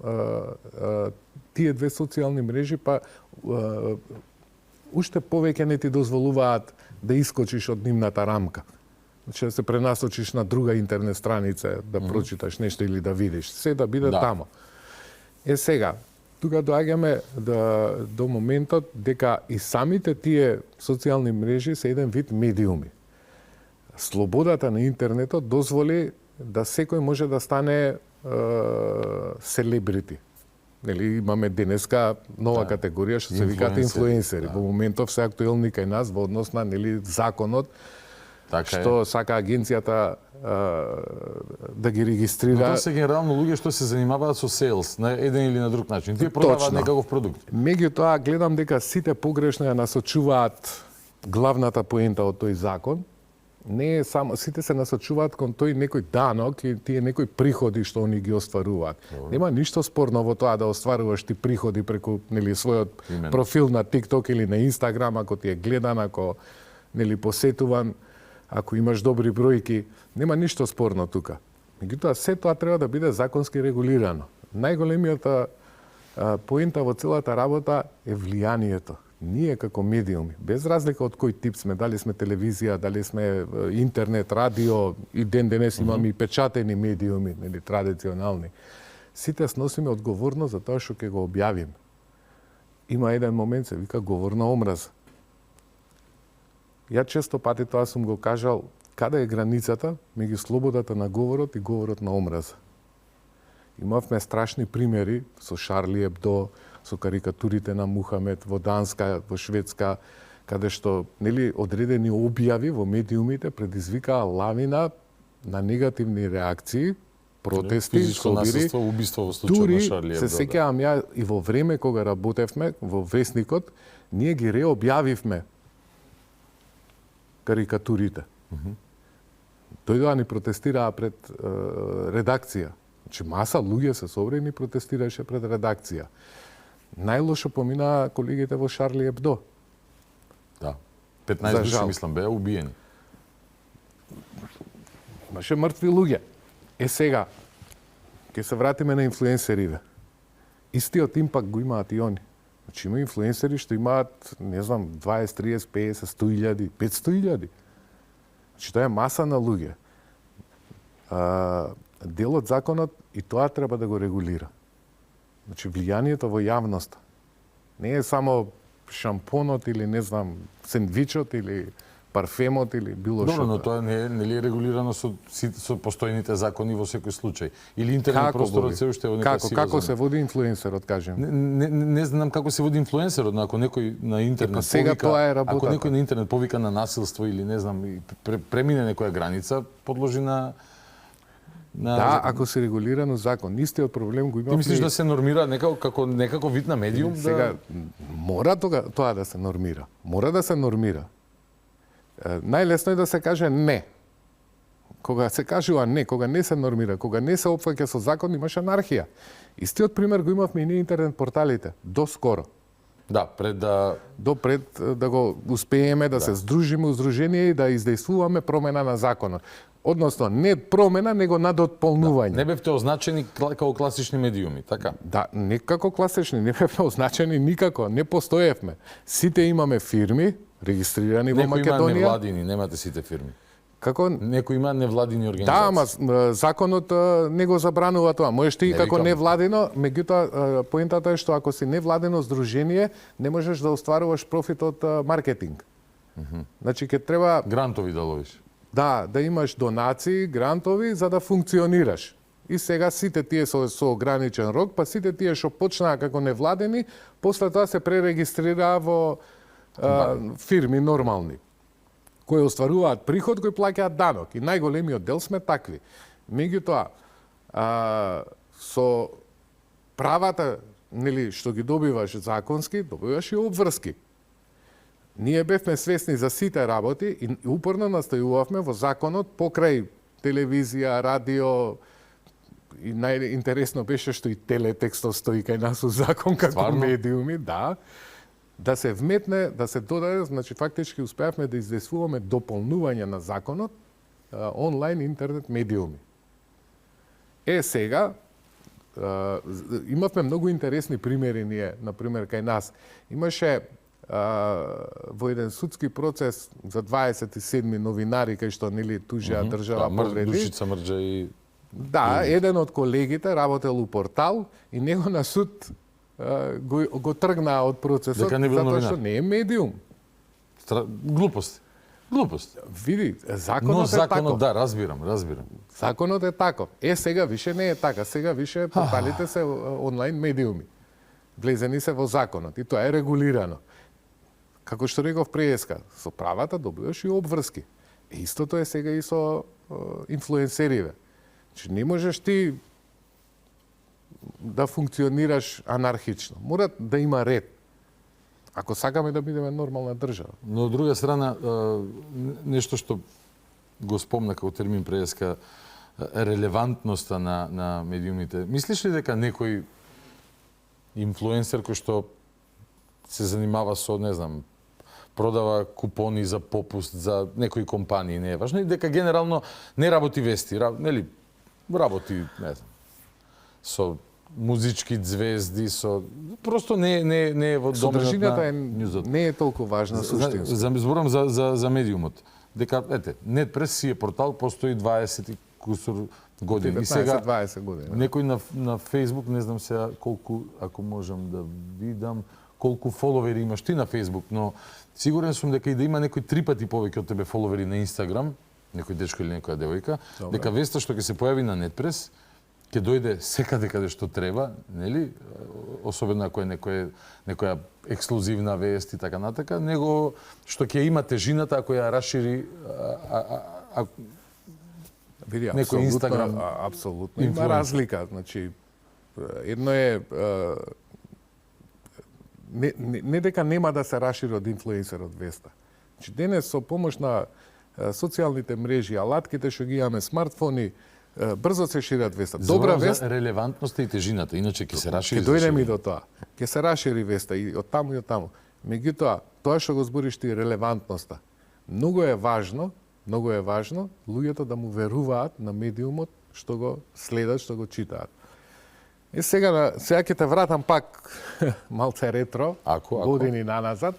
тие две социјални мрежи па уште повеќе не ти дозволуваат да искочиш од нивната рамка. Значи да се пренасочиш на друга интернет страница, да прочиташ нешто или да видиш. Се да биде тамо. Сега, тука доаѓаме до моментот дека и самите тие социјални мрежи се еден вид медиуми. Слободата на интернетот дозволи да секој може да стане селебрити. Нели, имаме денеска нова категорија што се викаат инфлуенсери. Во моментов се актуелни кај нас во однос на, нели, законот што сака агенцијата да ги регистрира. Но тоа се генерално луѓе што се занимаваат со селс на еден или на друг начин. Тие продаваат некаков продукт. Меѓутоа гледам дека сите погрешно ја насочуваат главната поента од тој закон. Не е само, сите се насочуваат кон тој некој данок и тие некои приходи што они ги остваруваат. Нема ништо спорно во тоа да остваруваш ти приходи преку, нели, својот профил на TikTok или на Instagram, ако ти е гледан, ако, нели, посетуван, ако имаш добри бројки, нема ништо спорно тука. Меѓутоа, се тоа треба да биде законски регулирано. Најголемијата поента во целата работа е влијанието. Ние како медиуми, без разлика од кој тип сме, дали сме телевизија, дали сме интернет, радио, и ден денес имаме и печатени медиуми, нели, традиционални, сите сносиме одговорност за тоа што ќе го објавиме. Има еден момент, се вика говор на омраза. Ја често пати тоа сум го кажал, каде е границата меѓу слободата на говорот и говорот на омраза. Имавме страшни примери со Шарли Ебдо, со карикатурите на Мухамед во Данска, во Шведска, каде што, нели, одредени објави во медиумите предизвикаа лавина на негативни реакции, протести, собири. Убиство во случајот на Шарли Ебдо. Се сеќавам ја и во време кога работевме во Весникот, ние ги реобјавивме карикатурите. Дојдоа ни протестираа пред редакција. Значи, маса луѓе се собрани и протестираше пред редакција. Најлошо поминаа колегите во Шарли Ебдо. Да. 15 души, мислам, беа убиени. Имаше мртви луѓе. Сега, ќе се вратиме на инфлуенсерите. Истиот импакт го имаат и они. Значи, има инфлуенсери што имаат, не знам, 20, 30, 50, 100.000, 500.000. Значи, тоа е маса на луѓе. Дел од законот и тоа треба да го регулира. Значи, влијанието во јавноста. Не е само шампонот или, не знам, сендвичот или парфемот или било што. Добро, но тоа не е, нели, регулирано со постојните закони во секој случај. Или интернет просторот се уште во некоја сива Како се води инфлуенсерот, кажем? Не знам како се води инфлуенсерот, но ако некој на интернет сега повика, тоа е работата. ако некој на интернет повика на насилство или не знам, премине некоја граница, подложи на Да, ако се регулирано закон. Истиот проблем го имаме. Ти мислиш да се нормира како некако вид на медиум? Сега, мора тоа да се нормира. Мора да се нормира. Најлесно е да се каже не. Кога се кажува не, кога не се нормира, кога не се опфаќа со закон, имаш анархија. Истиот пример го имавме и на интернет порталите. Доскоро. Да, пред да го успееме да се здружиме уздружение и да издействуваме промена на законот. Односно, не промена, него надотполнување. Не бевте означени како класични медиуми, така? Да, не како класични, не бевме означени никако, не постоевме. Сите имаме фирми, регистрирани во Македонија. Некои има невладини, немате сите фирми. Како? Некои има невладини организации. Да, ама законот не го забранува тоа. Можеш ти како невладино, меѓутоа поентата е што ако си невладино здружение, не можеш да остваруваш профит од маркетинг. Значи ќе треба грантови да ловиш. Да имаш донации, грантови за да функционираш. И сега сите тие со ограничен рок, па сите тие што почнаа како невладени, после тоа се пререгистрираа во фирми нормални, кои остваруваат приход, кои плаќаат данок. И најголемиот дел сме такви. Меѓутоа, со правата, нели, што ги добиваш законски, добиваш и обврски. Ние бевме свесни за сите работи и упорно настојувавме во законот покрај телевизија, радио, и најинтересно беше што и телетекстот стои кај нас у закон како медиуми, да се вметне, да се додаде, значи фактички успеавме да издействуваме дополнување на законот онлайн интернет медиуми. Сега имавме многу интересни примери ние, например кај нас. Имаше во еден судски процес за 27 новинари кај што нели тужеа држава повреди. Душица Мрџа и Да, еден од колегите работел у портал и него на суд го тргнаа од процесот затоа што не е медиум. Глупост. Види, законот е таков. Да, разбирам. Законот е таков. Сега више не е така. Сега више порталите се онлайн медиуми. Влезени се во законот и тоа е регулирано. Како што реков преска, со правата добиваш и обврски. Истото е сега и со инфлуенсериве. Значи не можеш ти да функционираш анархично. Мора да има ред. Ако сакаме да бидеме нормална држава. Но од друга страна, нешто што го спомна како термин преска, релевантноста на медиумите. Мислиш ли дека некој инфлуенсер кој што се занимава со, не знам, продава купони за попуст за некои компании, не е важно, и дека генерално не работи вести, нели, работи, не знам, со музички звезди, со просто не е во доменот на њузот. Не е толку важна суштински. Зборам за медиумот. Дека Нетпрес си е портал, постои 20 и кусур години. 15-20 години. Некој на Facebook, не знам сега колку, ако можам да видам, колку фоловери имаш ти на Facebook, но сигурен сум дека и да има некој 3 пати повеќе од тебе фоловери на Instagram, некој дечко или некоја девојка, дека веста што ќе се појави на Нетпрес, ќе дојде секаде каде што треба, нели? Особено ако е некоја ексклузивна вест и така натака, него што ќе има тежината ако ја расшири некој Инстаграм. Апсолутно има разлика, значи едно е не дека нема да се расшири од инфлуенсерот веста. Значи денес со помош на социјалните мрежи, алатките што ги имаме, смартфони, брзо се шират веста. Добра вест, релевантноста и тежината, иначе ќе се расшири. Ќе дојдеме и до тоа. Ќе се расшири веста и од таму и од таму. Меѓутоа, тоа што го збориш ти релевантноста, многу е важно луѓето да му веруваат на медиумот што го следат, што го читаат. Сега ќе те вратам пак малце ретро, години наназад.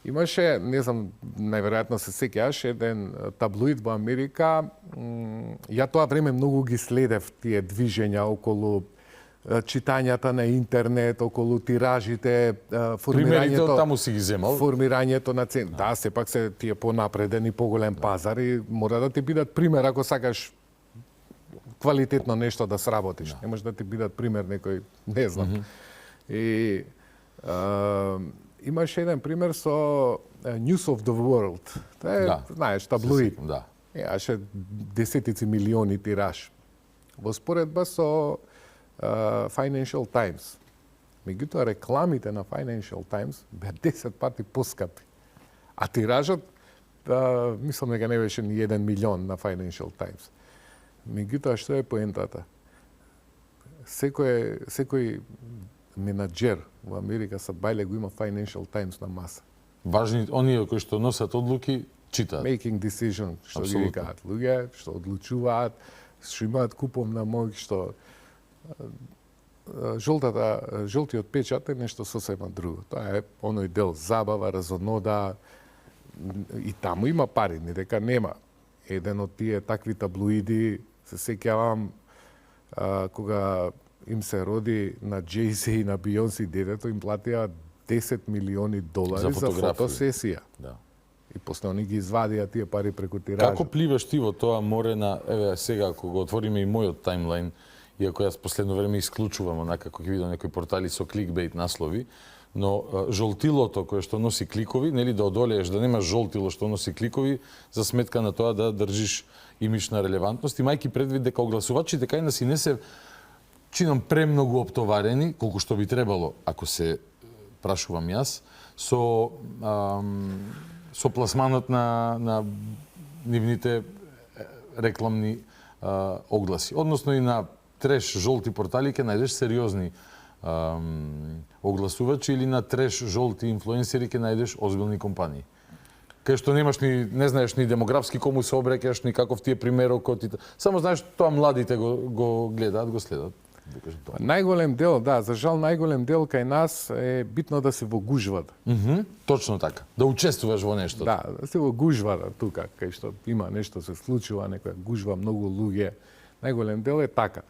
Имаше, не знам, најверојатно се сеќаш, еден таблоид во Америка. Ја тоа време многу ги следев тие движења околу читањата на интернет, околу тиражите, формирањето таму си ги земал. Формирањето на цен. Да, сепак се тие понапреден и поголем пазар и мора да ти бидат пример ако сакаш квалитетно нешто да сработиш. Не може да ти бидат пример некој, не знам. И имаше еден пример со News of the World. Тоа е, знаеш, таблоид. Имаше десетици милиони тираж. Во споредба со Financial Times. Меѓутоа, рекламите на Financial Times беа 10 пати поскапи. А тиражот, мислам дека не беше ни 1 милион на Financial Times. Меѓутоа, што е поентата? Секој менаџер во Америка са бајле го има Financial Times на маса. Важни, оние кои што носат одлуки, читаат. Making decision, што ги викаат. Луѓе што одлучуваат, што имаат куповна моќ, што жолтиот печат е нешто сосема друго. Тоа е оној дел забава, разонода, и таму има пари, не дека нема. Еден од тие такви таблоиди, се сеќавам, кога им се роди на Jay-Z и на Beyoncé детето, им платија $10 милиони за фотосесија. Да. И после они ги извадија тие пари преку тиража. Како пливаш ти во тоа море на, еве сега ако го отвориме и мојот таймлайн, иако јас последно време исклучувам онака како ќе видам некои портали со кликбейт наслови, но жолтилото кое што носи кликови, нели да одолееш да немаш жолтило што носи кликови за сметка на тоа да држиш имидж на релевантност, имајќи предвид дека огласувачите кај нас и не се чинам премногу оптоварени, колку што би требало, ако се прашувам јас, со пласманот на нивните рекламни огласи. Односно и на треш жолти портали ќе најдеш сериозни огласувачи или на треш жолти инфлуенсери ќе најдеш озбилни компании. Кај што немаш ни, не знаеш ни демографски кому се обраќаш, ни каков ти е примерокот. Само знаеш тоа младите го гледаат, го следат. Најголем дел, да, за жал најголем дел кај нас е битно да се во гужват. Точно така. Да учествуваш во нешто. Да, да се во гужват тука, кај што има нешто се случува, некоја гужва многу луѓе. Најголем дел е така.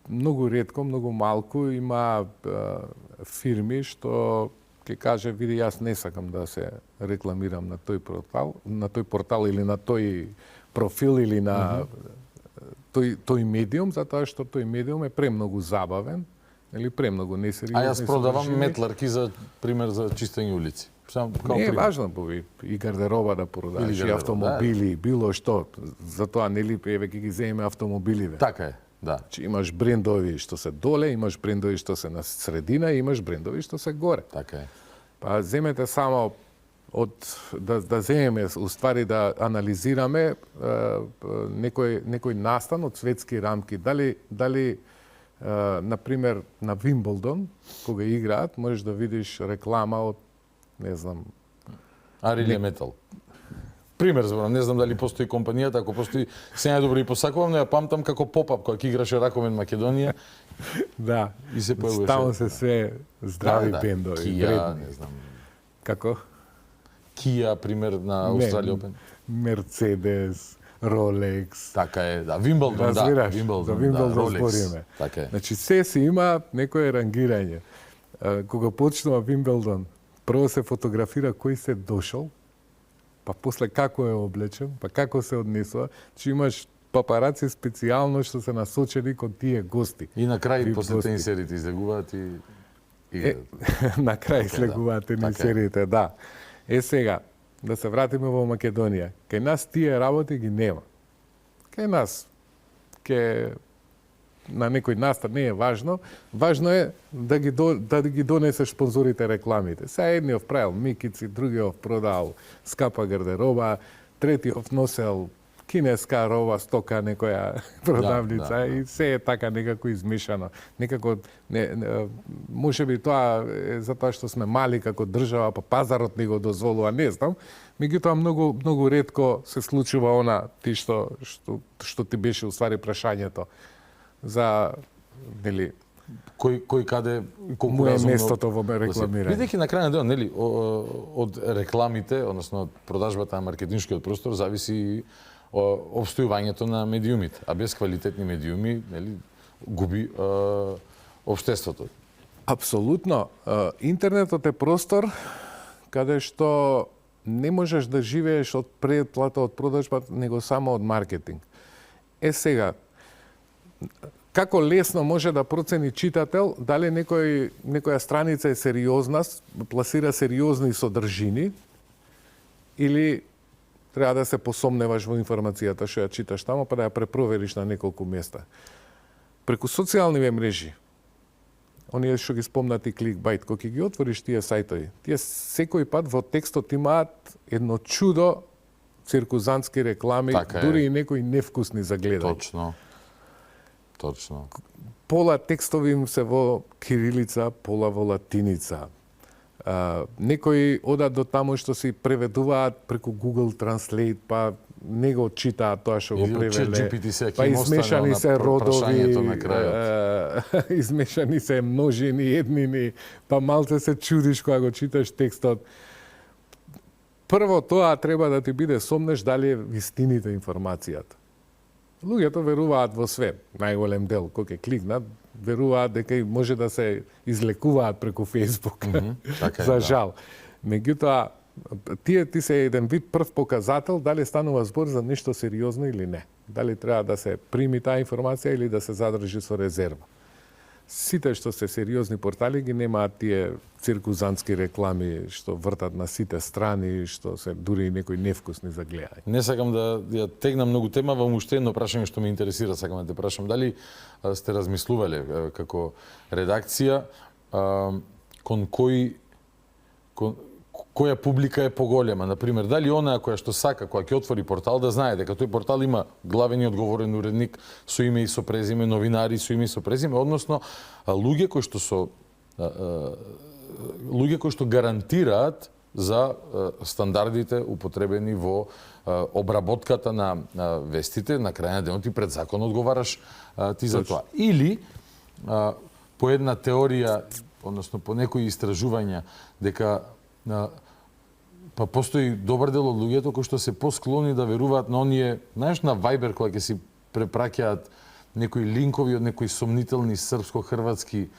Многу ретко, многу малку има фирми што ќе каже, види, јас не сакам да се рекламирам на тој портал или на тој профил или на тој медиум, затоа што тој медиум е премногу забавен, или премногу несериозен. А јас продавам метларки за пример за чистење улици. Не е важно и гардероба да продаваш, и автомобили, било што. Затоа нели еве ќе ги земеме автомобилите. Така е. Да. Имаш брендови што се доле, имаш брендови што се на средина, и имаш брендови што се горе. Така е. Па земете само да земеме, уствари да анализираме некој настан од светски рамки. Дали на пример на Вимблдон, кога играат, можеш да видиш реклама од, не знам, Ариле Метал. Пример зборам, не знам дали постои компанијата, ако постои, се најдобро и посакувам, но ја памтам како поп-ап кога ќе играше Раковен Македонија. Да. И се појавуваше. Таму се све здрави бендови. Кија, не знам. Како? Кија, пример на Австралија Опен. Мерцедес, Ролекс. Така е, да. Вимблдон, да. Вимблдон збориме. Така е. Значи, се си има некое рангирање. Кога почнува Вимблдон, прво се фотографира кој се дошол, па после како е облечен, па како се однесува, че имаш папараци специјално што се насочени кон тие гости. И на крај после тенисерите излегуваат и на крај слегуваат тенисерите, да. Сега, да се вратиме во Македонија. Кај нас тие работи ги нема. Кај нас на некој настан не е важно. Важно е да ги донесеш спонзорите рекламите. Сега едниот правил микици, другиот продал скапа гардероба, третиот носел кинеска роба, стока, некоја продавница, и се е така некако измешано. Некако, можеби тоа е затоа што сме мали како држава, па пазарот не го дозволува, не знам. Меѓутоа многу ретко се случува она ти што ти беше уствари прашањето за нели кој каде колку разумно местото во рекламирање. Бидејќи на крај на денот, нели, од рекламите, односно од продажбата на маркетиншкиот простор зависи и обстојувањето на медиумите, а без квалитетни медиуми, нели, губи општеството. Апсолутно. Интернетот е простор каде што не можеш да живееш од претплата, од продажба, него само од маркетинг. Сега, како лесно може да процени читател дали некоја страница е сериозна, пласира сериозни содржини, или треба да се посомневаш во информацијата што ја читаш таму, па да ја препровериш на неколку места. Преку социјални мрежи, оние што ги спомнати кликбайт, кога ги отвориш тие сајтови, тие секој пат во текстот имаат едно чудо циркузантски реклами, дури и некои невкусни за гледање. Точно. Пола текстови им се во кирилица, пола во латиница. Некои одат до таму што си преведуваат преку Google Translate, па не го читаат тоа што го превеле. Па измешани се родови, измешани се множини, еднини, па малце се чудиш кога го читаш текстот. Прво тоа треба да ти биде сомнеш дали е вистините информацијата. Луѓето веруваат во све, најголем дел, кој ќе кликнат, веруваат дека може да се излекуваат преку Facebook. За жал. Меѓутоа, ти се еден вид прв показател дали станува збор за нешто сериозно или не. Дали треба да се прими таа информација или да се задржи со резерва. Сите што се сериозни портали ги немаат тие циркузантски реклами што вртат на сите страни, што се дури и некои невкусни за гледање. Не сакам да ја тегнам многу тема, во уште едно прашање што ме интересира, сакам да те прашам дали сте размислувале како редакција кон која публика е поголема, например, дали онаа која што сака, која ќе отвори портал, да знае дека тој портал има главен и одговорен уредник со име и со презиме, новинари со име и со презиме, односно луѓе кои што гарантираат за стандардите употребени во обработката на вестите, на крај на денот и пред закон одговараш ти за тоа. Или по една теорија, односно по некои истражувања, дека па постои добар дел од луѓето кои што се посклони да веруваат на оние, знаеш, на Viber кога ќе си препраќаат некои линкови од некои сомнителни српско-хрватски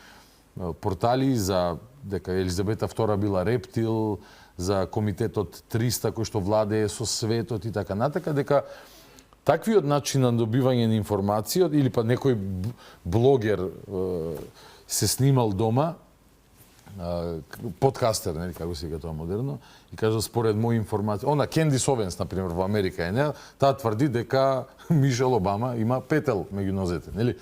портали за дека Елизабета II била рептил, за комитетот 300 кој што владее со светот и така натака, дека таквиот начин на добивање на информација или па некој блогер се снимал дома, подкастер, нели, како се тоа модерно, и кажа според моја информација, она Кендис Овенс, например, во Америка е, не, таа тврди дека Мишел Обама има петел меѓу нозете, нели?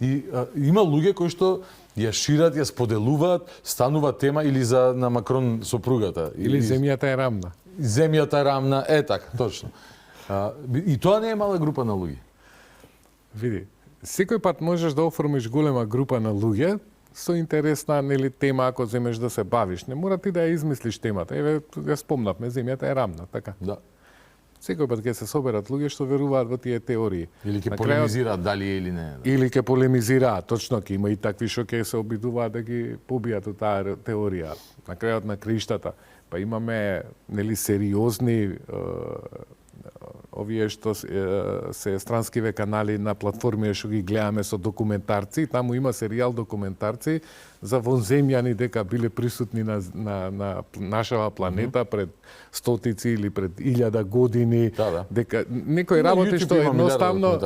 И има луѓе кои што ја шират, ја споделуваат, станува тема или за на Макрон сопругата. Или земјата е рамна. Земјата е рамна, така, точно. И тоа не е мала група на луѓе. Види, секој пат можеш да оформиш голема група на луѓе со интересна, нели, тема ако земеш да се бавиш. Не мора ти да ја измислиш темата. Еве, ја спомнавме, земјата е рамна, така? Да. Секој пат ќе се соберат луѓе што веруваат во тие теории. Или ќе полемизираат дали е или не. Да. Или ќе полемизираат, точно, ќе има и такви што ќе се обидуваат да ги побијат од таа теорија. На крајот на криштата, па имаме, нели, сериозни овие што се странскиве канали на платформи што ги гледаме со документарци, таму има серијал документарци за вонземјани дека биле присутни на нашава планета пред стотици или пред 1000 години, дека некои работи што едноставно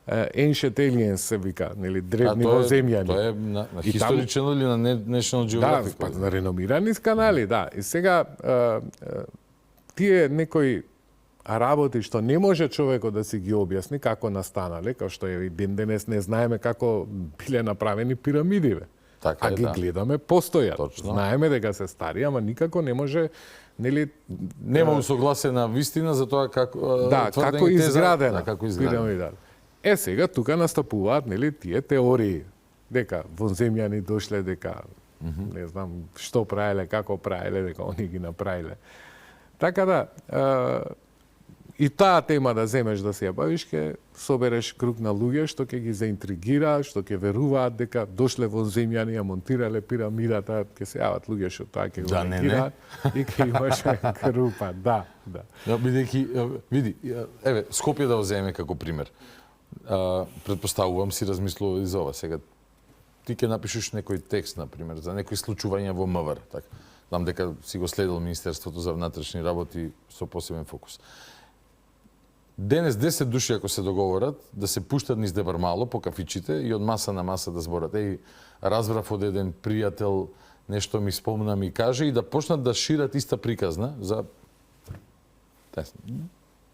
Ancient Aliens се вика, нели, древни вонземјани. Тоа е на Historical или на National Geographic? Да, на реномирани канали, да. И сега тие некои работи што не може човекот да си ги објасни како настанале, како што и ден денес не знаеме како биле направени пирамидиве. Така, ги гледаме постојано. Точно. Знаеме дека се стари, ама никако не може, нели, нема усогласена вистина за тоа како како изградена пирамида. Сега тука настапуваат, нели, тие теории дека вонземјани дошле, дека не знам што правеле, како правеле, дека они ги направиле. Така да, и таа тема да земеш да се ја бавиш, ќе собереш круг на луѓе што ќе ги заинтригира, што ќе веруваат дека дошле вонземјани, ја монтирале пирамидата, ќе се јават луѓе што тоа ќе го монтираат и ќе имаш група, да. Види, еве, Скопје да го земеме како пример. Предпоставувам си размислував и за ова. Сега ти ќе напишеш некој текст, например, за некои случувања во МВР, така. Знам дека си го следил Министерството за внатрешни работи со посебен фокус. Денес 10 души ако се договорат да се пуштат низ Девармало по кафичите и од маса на маса да зборат. Разбрав од еден пријател, нешто ми спомна, ми каже, и да почнат да шират иста приказна за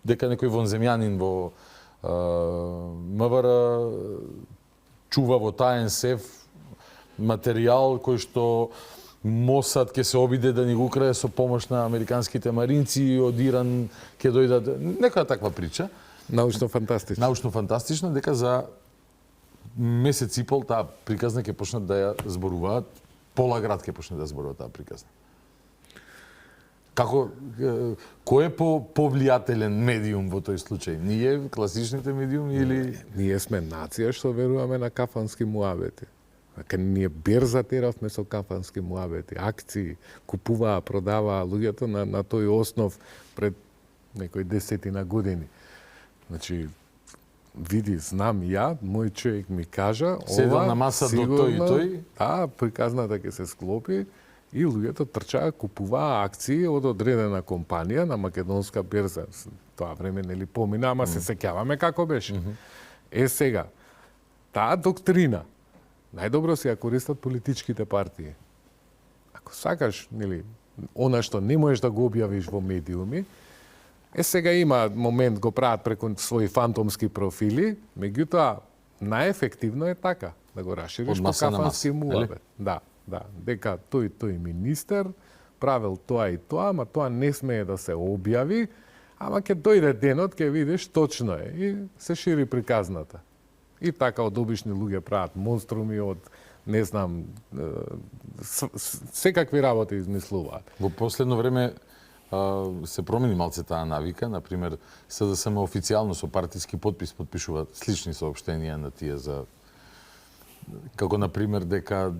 дека некој вонземјанин во МВР чува во таен сеф материјал кој што Мосад ќе се обиде да ни го украде со помош на американските маринци и од Иран ќе дојдат. Некоја таква прича. Научно-фантастична. Научно-фантастична, дека за месец и пол таа приказна ќе почнат да ја зборуваат, пола град ќе почне да зборува таа приказна. Како, кој е повлијателен медиум во тој случај? Ние, класичните медиуми или... Ние сме нација што веруваме на кафански муабети. Дека ние берза теравме со кафански муабети, акции, купуваа, продаваа луѓето на тој основ пред некои 10 години. Значи, види, знам ја, мој човек ми кажа, седел на маса сигурно, до тој и тој. Да, приказната ќе се склопи и луѓето трчаа, купуваа акции од одредена компанија на македонска берза. Тоа време нели помина, ама се сеќаваме како беше. Е сега, таа доктрина најдобро си ја користат политичките партии. Ако сакаш, нели, она што не можеш да го објавиш во медиуми, сега има момент го прават преку своји фантомски профили, меѓутоа најефективно е така, да го расшириш по кафански муабет. Да, дека тој министер правил тоа и тоа, ама тоа не смее да се објави, ама ќе дојде денот, ќе видиш точно е и се шири приказната. И така од обични луѓе прават монструми од не знам секакви работи измислуваат. Во последно време се промени малце таа навика, например, СДСМ официјално со партиски подпис потпишуваат слични соопштенија на тие за како например дека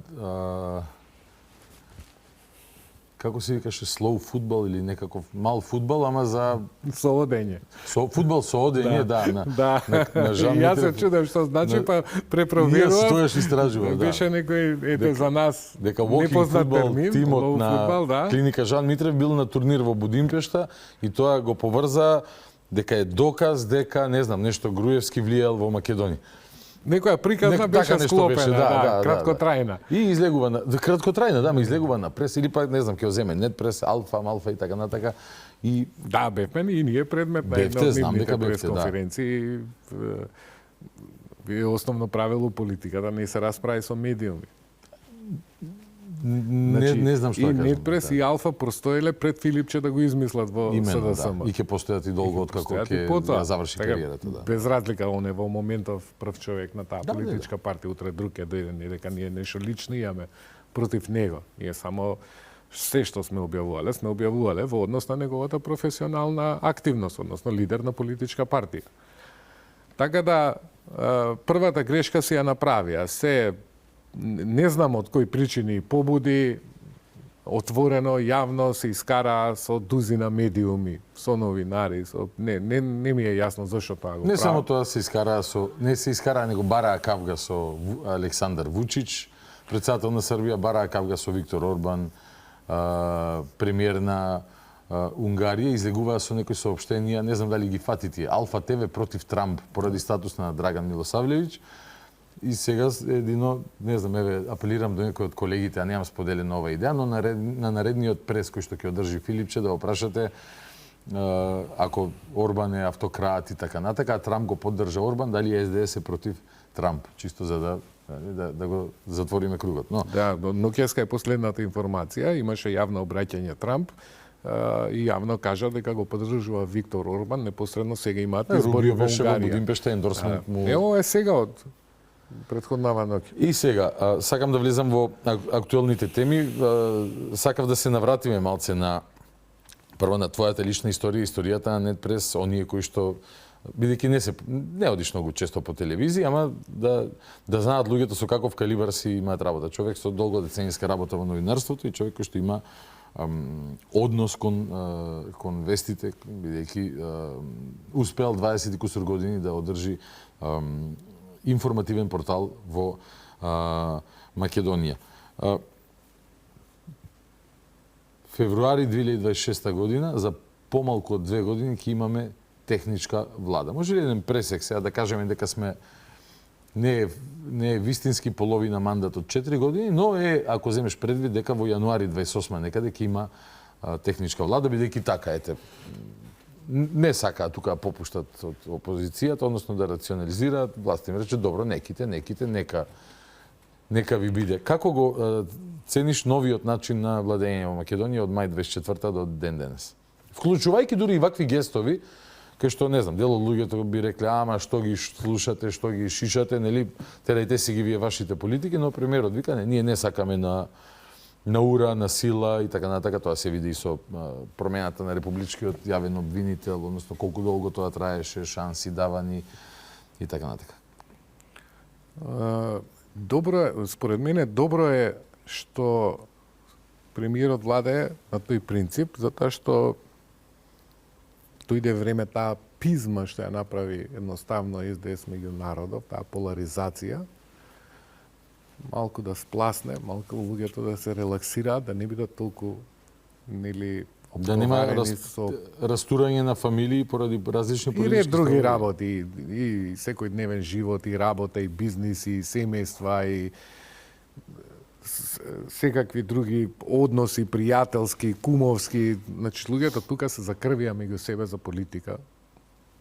како се викаше slow фудбал или некаков мал фудбал, ама за соодење. Фудбал со одење, на Жан Јас се чудам што значи, па препроверував. Ние стоеш истражував, Беше некој за нас дека непознат термин, тимот на фудбал, клиника Жан Митрев бил на турнир во Будимпешта и тоа го поврза дека е доказ дека не знам нешто Груевски влијал во Македонија. Некоја приказна беше склопена, краткотрајна. И излегува на краткотрајна, ма излегува на прес или па не знам ќе земе нет прес, алфа, малфа и така натака. И бевме и ние предмет на еднодневните пресконференции. Е основно правило политиката не се расправи со медиуми. Не знам што да кажам. И Нетпрес и Алфа простоеле пред Филипче да го измислат во СДСМ. И ќе постојат и долго откако ќе ја заврши кариерата. Без разлика, он е во моментов прв човек на таа политичка партија, утре друг ќе дојде, не дека ние нешто лично имаме против него. Ние само се што сме објавувале во однос на неговата професионална активност, односно лидер на политичка партија. Така да, првата грешка си ја направија. Се не знам од кои причини и побуди, отворено, јавно се искара со дузина медиуми, со новинари, не ми е јасно зашто тоа го прави. Не само тоа се искара, него бараа кавга со Александар Вучич, председател на Србија, бараа кавга со Виктор Орбан, премиер на Унгарија, излегуваа со некои соопштенија, не знам дали ги фатите, Алфа ТВ против Трамп поради статус на Драган Милосавлевиќ. И сега едино, не знам, апелирам до некој од колегите, а немам споделена ова идеја, но на наредниот прес кој што ќе одржи Филипче да опрашате ако Орбан е автократ и така натака, а Трамп го поддржа Орбан, дали СДС е против Трамп, чисто за да го затвориме кругот. Но ќеска е последната информација, имаше јавно обраќање Трамп и јавно кажа дека го поддржува Виктор Орбан, непосредно сега имаат избори во Унгарија. Во Будимпешта ендорсмент му. Ево е сега од претходнава ноќ. И сега, сакам да влезам во актуелните теми, сакав да се навратиме малце на прво на твојата лична историја, историјата на Нетпрес, оние кои што бидејќи не одиш многу често по телевизија, ама да знаат луѓето со каков калибар си имаат работа. Човек со долгодеценијска работа во новинарството и човек кој што има однос кон вестите, бидејќи успеал 20 и кусур години да одржи информативен портал во Македонија. Февруари 2026 година, за помалку од 2 години, ќе имаме техничка влада. Може ли еден пресек сега да кажеме дека сме не е вистински половина мандат од 4 години, но е, ако земеш предвид, дека во јануари 28 некаде ќе има техничка влада, бидејќи така, не сакаат тука попуштат од опозицијата, односно да рационализираат, власта им рече, добро, неките, нека ви биде. Како го цениш новиот начин на владење во Македонија од мај 24 до ден денес? Вклучувајќи дури и вакви гестови, кај што, не знам, дел од луѓето би рекле, ама што ги слушате, што ги шишате, нели, терајте си ги вие вашите политики, но премиерот вика, ние не сакаме на ура, на сила и така натака, тоа се види и со промената на републичкиот јавен обвинител, односно колку долго тоа траеше, шанси давани и така натака. Добро е, според мене, добро е што премиерот владее на тој принцип, затоа што дојде време таа пизма што ја направи едноставно СДС меѓу народов, таа поларизација, малку да спласне, малку луѓето да се релаксираат, да не бидат толку Да нема обговарени со растурање на фамилии поради различни и политички ред други ставови. работи, и секојдневен живот, и работа, и бизнис, и семејства, и секакви други односи, пријателски, кумовски. Значи, луѓето тука се закрвија меѓу себе за политика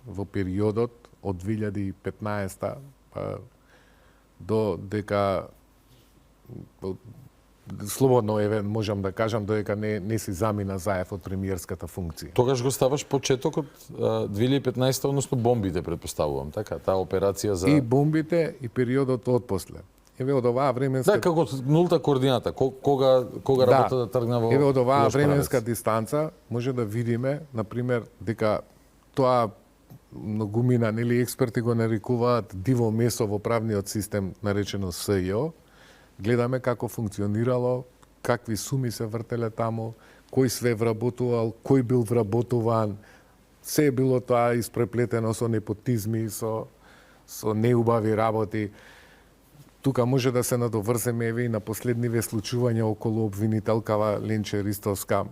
во периодот од 2015 па до дека слободно можам да кажам додека не си замина Заев од премиерската функција. Тогаш го ставаш почетокот 2015, односно бомбите, предпоставувам, така, таа операција за... И бомбите, и периодот од-после. Еве од оваа временска... Да, како нулта координата, кога работа да тргна во... Еве од оваа лош временска правец. дистанца може да видиме, например, дека тоа многумина, нели, експерти го нарекуваат диво месо во правниот систем, наречено СЈО. Гледаме како функционирало, какви суми се вртеле таму, кој све вработувал, кој бил вработуван. Се е било тоа испреплетено со непотизми, со неубави работи. Тука може да се надоврземе еве и на последниве случувања околу обвинителкава Ленче Ристовска.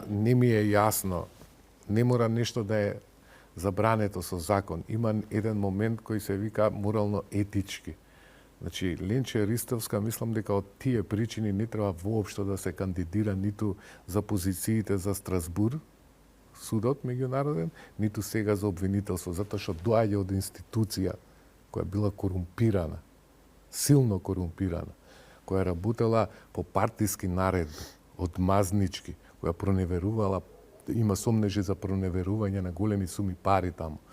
Не ми е јасно, не мора нешто да е забрането со закон. Има еден момент кој се вика морално-етички. Значи, Ленче Ристовска, мислам дека од тие причини не треба воопшто да се кандидира ниту за позициите за Страсбур, судот меѓународен, ниту сега за обвинителство, затоа што доаѓа од институција која била корумпирана, силно корумпирана, која работела по партиски наредби, одмазнички, која проневерувала, има сомнежи за проневерување на големи суми пари таму,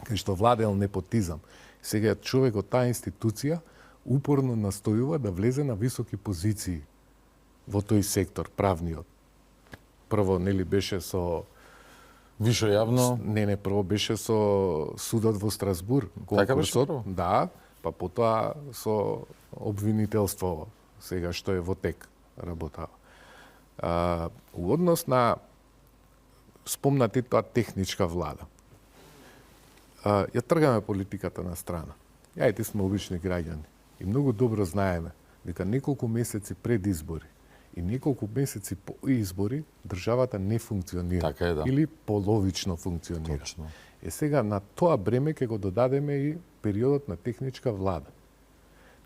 кај што владел непотизам. Сега човек од таа институција упорно настојува да влезе на високи позиции во тој сектор, правниот. Прво, нели, беше со... Вишо јавно? Не, прво беше со судот во Страсбур. Така беше прво? Да, па потоа со обвинителство, сега што е во тек работава. У однос на спомнати тоа техничка влада. Ја тргаме политиката на страна. Јајте сме обични граѓани и многу добро знаеме дека неколку месеци пред избори и неколку месеци по избори државата не функционира. Така е, да. Или половично функционира. Точно. Сега на тоа бреме ќе го додадеме и периодот на техничка влада.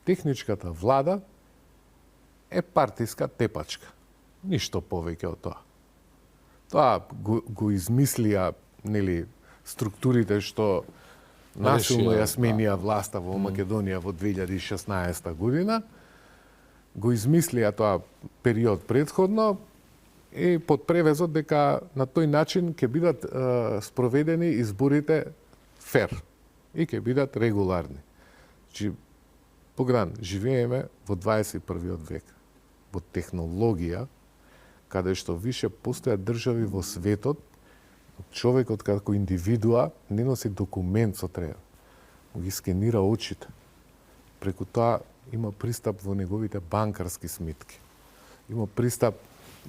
Техничката влада е партиска тепачка. Ништо повеќе од тоа. Тоа го измислија, нели, структурите што насилно ја сменија власта во Македонија во 2016 година, го измислија тоа период предходно и под превезот дека на тој начин ќе бидат спроведени изборите фер и ќе бидат регуларни. Значи, Богдан, живееме во 21. век, во технологија, каде што више постојат држави во светот, човекот како индивидуа не носи документ со треба. Му ги скенира очите. Преку тоа има пристап во неговите банкарски сметки. Има пристап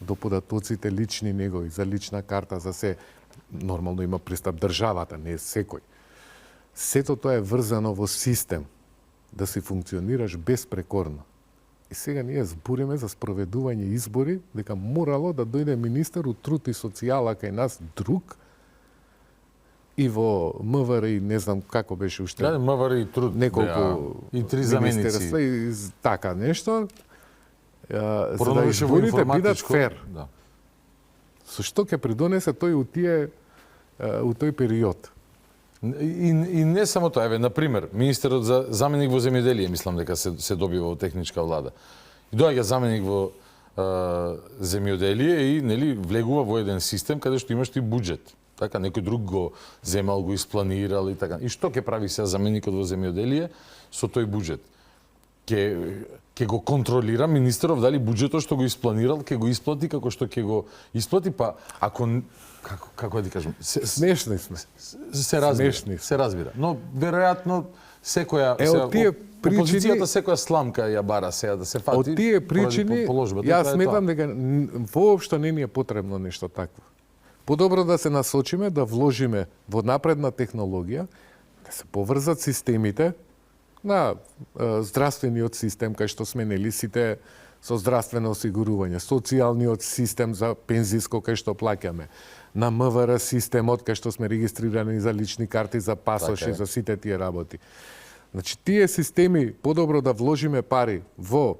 до податоците лични негови, за лична карта, за се. Нормално има пристап државата, не е секој. Сето тоа е врзано во систем, да си функционираш безпрекорно. И сега ние збориме за спроведување избори, дека морало да дојде министер од труд и социјала кај нас друг, и во МВР и не знам како беше уште. Да, МВР и труд. Неколку и 3 заменици. И така нешто. За Порано да беше во изборите бидат информатичко. фер. Да. Со што ќе придонесе тој у тој период? И не само тоа, еве, например, министерот за заменик во земјоделие, мислам дека се добива во техничка влада. И доаѓа заменик во земјоделие и, нели, влегува во еден систем каде што имаш ти буџет. Така, некој друг го земал, го испланирал и така. И што ќе прави сега заменикот во земјоделие со тој буџет? Ќе го контролира министеров дали буџетот што го испланирал ќе го исплати како што ќе го исплати, па ако како да ти кажам, смешни сме. Се разбира. Но веројатно секоја од тие причини опозицијата секоја сламка ја бара сега да се фати. Од тие причини јас сметам дека воопшто не ни е потребно нешто такво. Подобро да се насочиме, да вложиме во напредна технологија, да се поврзат системите на здравствениот систем, кај што сме, нели, сите со здравствено осигурување, социјалниот систем за пензиско кај што плаќаме, на МВР системот кај што сме регистрирани за лични карти, за пасоши, за сите тие работи. Значи, тие системи подобро да вложиме пари во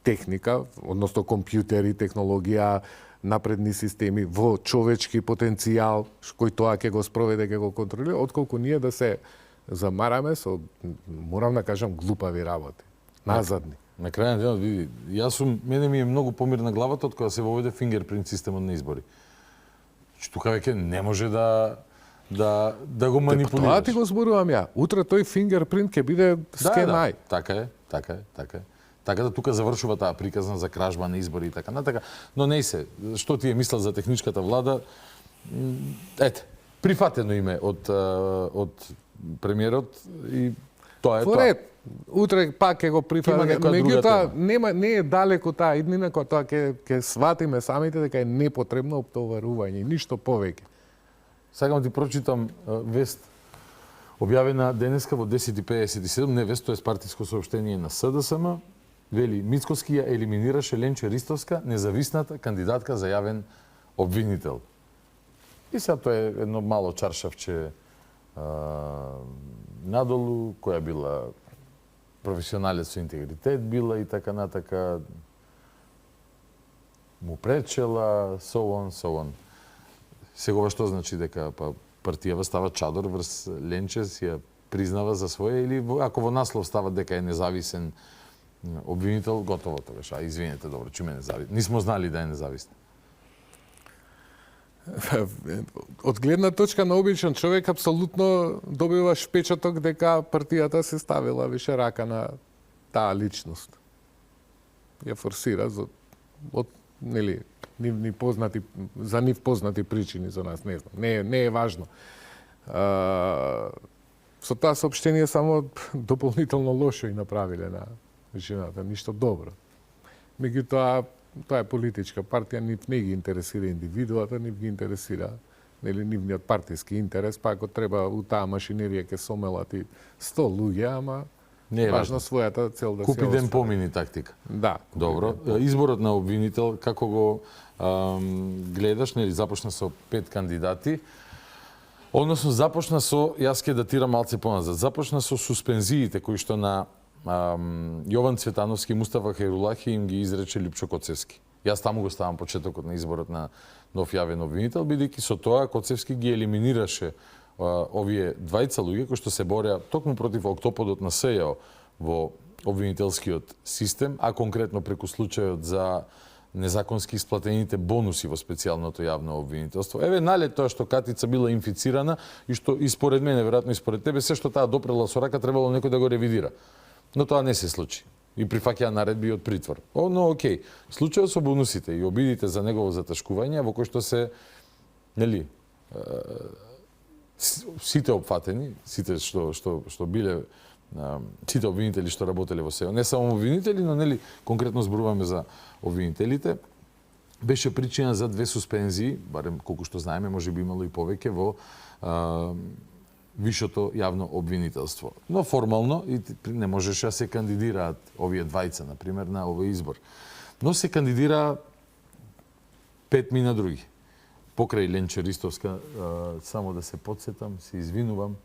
техника, односно компјутери, технологија, напредни системи, во човечки потенцијал, кој тоа ќе го спроведе, ќе го контролира, отколку ние да се замараме со, морам да кажам, глупави работи. Назадни. На крајот на денот, види, мене ми е многу помирна главата од кога се воведе фингерпринт системот на избори. Тука веќе не може да го манипулираш. Тоа ти го зборувам ја. Утре тој фингерпринт ќе биде скенај. Така е. Така да тука завршува таа приказна за кражба на избори и така натака. Но не се, што ти е мислел за техничката влада, ете, прифатено име од премиерот и тоа е тоа. Утре пак ќе го прифатиме. Меѓутоа не е далеко таа иднина кога тоа ќе сватиме самите дека е непотребно оптоварување, ништо повеќе. Сакам ти прочитам вест објавена денеска во 10:57, не вест, тоа е партиско соопштение на СДСМ. Вели, Мицкоски ја елиминираше Ленче Ристовска, независната кандидатка за јавен обвинител. И сега тоа е едно мало чаршавче надолу, која била професионалец со интегритет била и така натака, му пречела, so on. Сегова што значи дека партијава става чадор врз Ленче, си ја признава за своја, или ако во наслов става дека е независен обвинител, готово тогаш. Извинете, добро, чуме независен. Нисмо знали да е независен. Од гледна точка на обичен човек, апсолутно добиваш впечаток дека партијата се ставила више рака на таа личност. Ја форсира од нели нивни познати, за нив познати причини за нас, не знам. Не е важно. Со таа соопштение само дополнително лошо и направиле на жената, ништо добро. Меѓутоа, тоа е политичка партија, нив не ги интересира индивидуата, нив ги интересира нивниот партиски интерес, па ако треба у таа машинерија ќе сомелат и 100 луѓе, ама не е важно својата цел да се купи ден помини тактика. Да. Добро. Изборот на обвинител, како го гледаш, нели започна со 5 кандидати, односно започна со, јас ќе датирам малце поназад, започна со суспензиите кои што на Јован Цветановски и Мустафа Хајрулахи им ги изрече Лјупчо Коцевски. Јас таму го ставам почетокот на изборот на нов јавен обвинител, бидејќи со тоа Коцевски ги елиминираше овие двајца луѓе кои што се бореа токму против октоподот на СЈО во обвинителскиот систем, а конкретно преку случајот за незаконски исплатените бонуси во специјалното јавно обвинителство. Еве налет тоа што Катица била инфицирана и што и според мене, веројатно и според тебе, се што таа допрела со рака требало некој да го ревидира. Но тоа не се случи. И прифаќаа наредби од притвор. Но окей, случајот со бонусите и обидите за негово затешкување, во кој што се, нели, сите опфатени, сите што биле, сите обвинители што работеле во СЈО, не само обвинители, но нели конкретно зборуваме за обвинителите, беше причина за 2 суспензии, барем колку што знаеме, можеби имало и повеќе во вишото јавно обвинителство. Но формално и не можеше да се кандидираат овие двајца, например, на овој избор. Но се кандидира 5 мина други. Покрај Ленче Ристовска, само да се подсетам, се извинувам,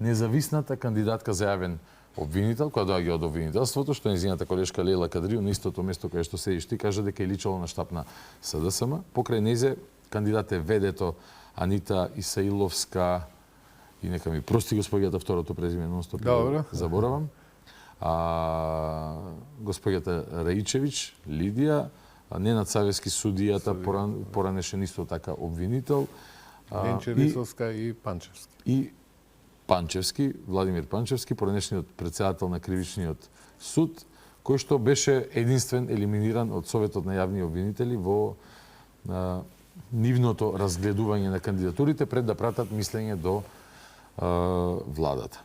независната кандидатка за јавен обвинител, која доаѓа од обвинителството, што нејзината колешка Лейла Кадрију на истото место кај што седиш ти, кажа дека е личало на штаб на СДСМ. Покрај нејзе кандидат е ведето Анита Исаиловска, и нека ми прости господјата второто презиме, нонстоп заборавам. Господјата Раичевич, Лидија, Ненад Савески судијата, поранешен исто така обвинител. Ленче Ристовска и Панчевски. И Панчевски, Владимир Панчевски, поранешниот претседател на Кривичниот суд, кој што беше единствен елиминиран од Советот на јавни обвинители во нивното разгледување на кандидатурите пред да пратат мислење до владата.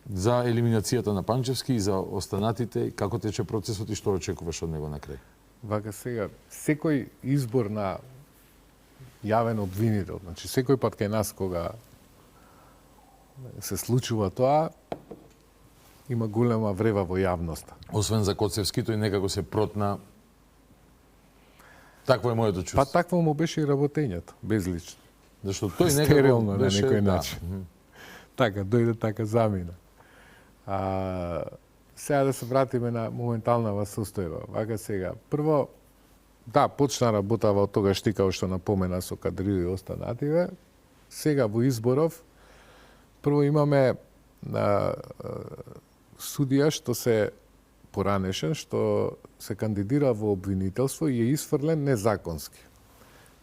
За елиминацијата на Панчевски и за останатите, како тече процесот и што очекуваш од него на крај? Вака сега, секој избор на јавен обвинител, значи секој пат кај нас кога се случува тоа, има голема врева во јавноста. Освен за Коцевски, тој некако се протна. Такво е моето чувство. Па такво му беше и работењето, безлично. Зашто тој некако стерилно беше на некој да. начин. Така, дојде така замина. Сега да се вратиме на моменталнава состојба. Вака сега, прво, да, почна работава од тогаш ти као што напомена со Кадрил и останативе. Сега во изборов, прво имаме судија што се поранешен, што се кандидира во обвинителство и е исфрлен незаконски.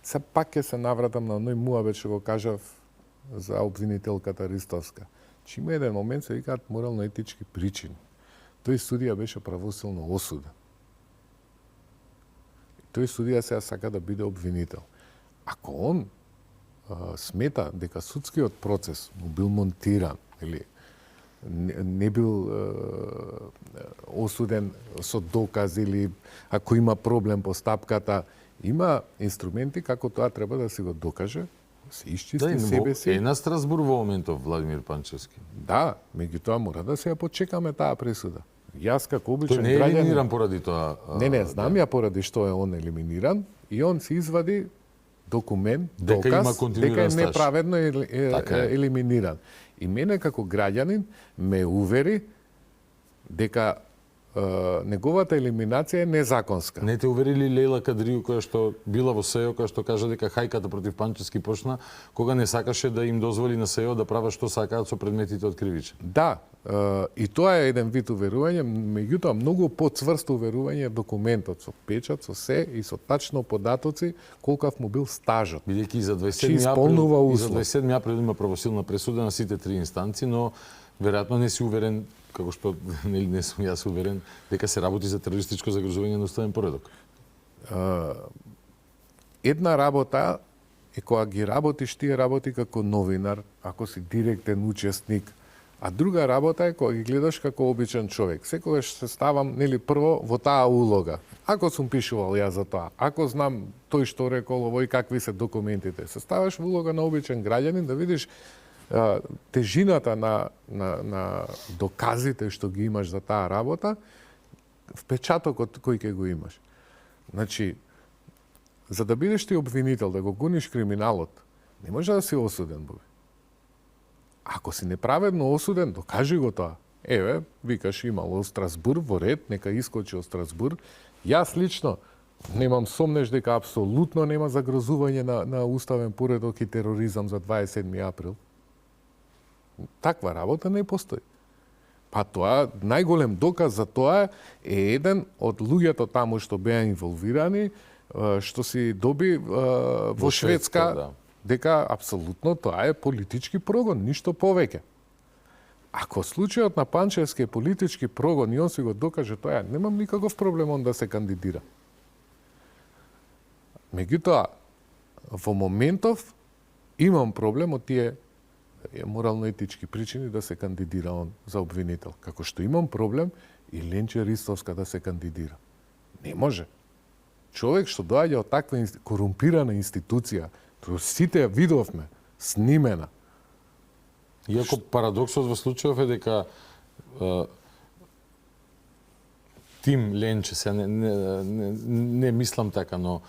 Се пак ќе се навратам на оној муабет што го кажав за обвинителката Ристовска. Че има еден момент се викаат морално-етички причини. Тој судија беше правосилно осуден. Тој судија сега сака да биде обвинител. Ако он смета дека судскиот процес му бил монтиран или не бил осуден со доказ или ако има проблем по стапката, има инструменти како тоа треба да се го докаже, се исчисти себе си. Е на Страсбур во моментов Владимир Панчевски. Да, меѓутоа мора да се ја почекаме таа пресуда. Јас како обичен Тој не е граѓанин елиминиран поради тоа. Не, знам ја поради што е он елиминиран и он се извади документ, дека доказ, има континуиран дека е неправедно елиминиран. И мене како граѓанин ме увери дека неговата елиминација е незаконска. Не те уверили Лејла Кадрију која што била во СЕО, која што кажа дека хајката против Панчевски почна кога не сакаше да им дозволи на СЕО да прават што сакаат со предметите од кривиче. Да, и тоа е еден вид уверување, меѓутоа многу поцврсто уверување е документот со печат, со се и со тачно податоци колкав му бил стажот. Бидејќи за 27 април има правосилна пресуда на сите три инстанци, но веројатно не си уверен, како што не сум јас уверен, дека се работи за терористичко загрозување на уставен поредок. Една работа е кога ги работиш тие работи како новинар, ако си директен учесник, а друга работа е кога ги гледаш како обичен човек. Секогаш се ставам, нели, прво во таа улога. Ако сум пишувал ја за тоа, ако знам тој што рекол ово и какви се документите, се ставаш во улога на обичен граѓанин да видиш тежината на доказите што ги имаш за таа работа, впечатокот кој ќе го имаш. Значи, за да бидеш ти обвинител, да го гониш криминалот, не може да си осуден, Боби. Ако си неправедно осуден, докажи го тоа. Еве, викаш имало Страсбур во ред, нека искочи од Страсбур. Јас лично немам сомнеш дека апсолутно нема загрозување на уставен поредок и тероризам за 27 април. Таква работа не постои. Па тоа, најголем доказ за тоа е еден од луѓето таму што беа инволвирани, што си доби во Шведска, да. дека апсолутно тоа е политички прогон, ништо повеќе. Ако случајот на Панчевски е политички прогон и он си го докаже тоа, немам никаков проблем он да се кандидира. Меѓутоа, во моментов имам проблем од тие морално-етички причини да се кандидира он за обвинител. Како што имам проблем и Ленче Ристовска да се кандидира. Не може. Човек што доаѓа од таква корумпирана институција, сите ја видовме, снимена. Иако парадоксот во случајов е дека Тим Ленче, се не мислам така, но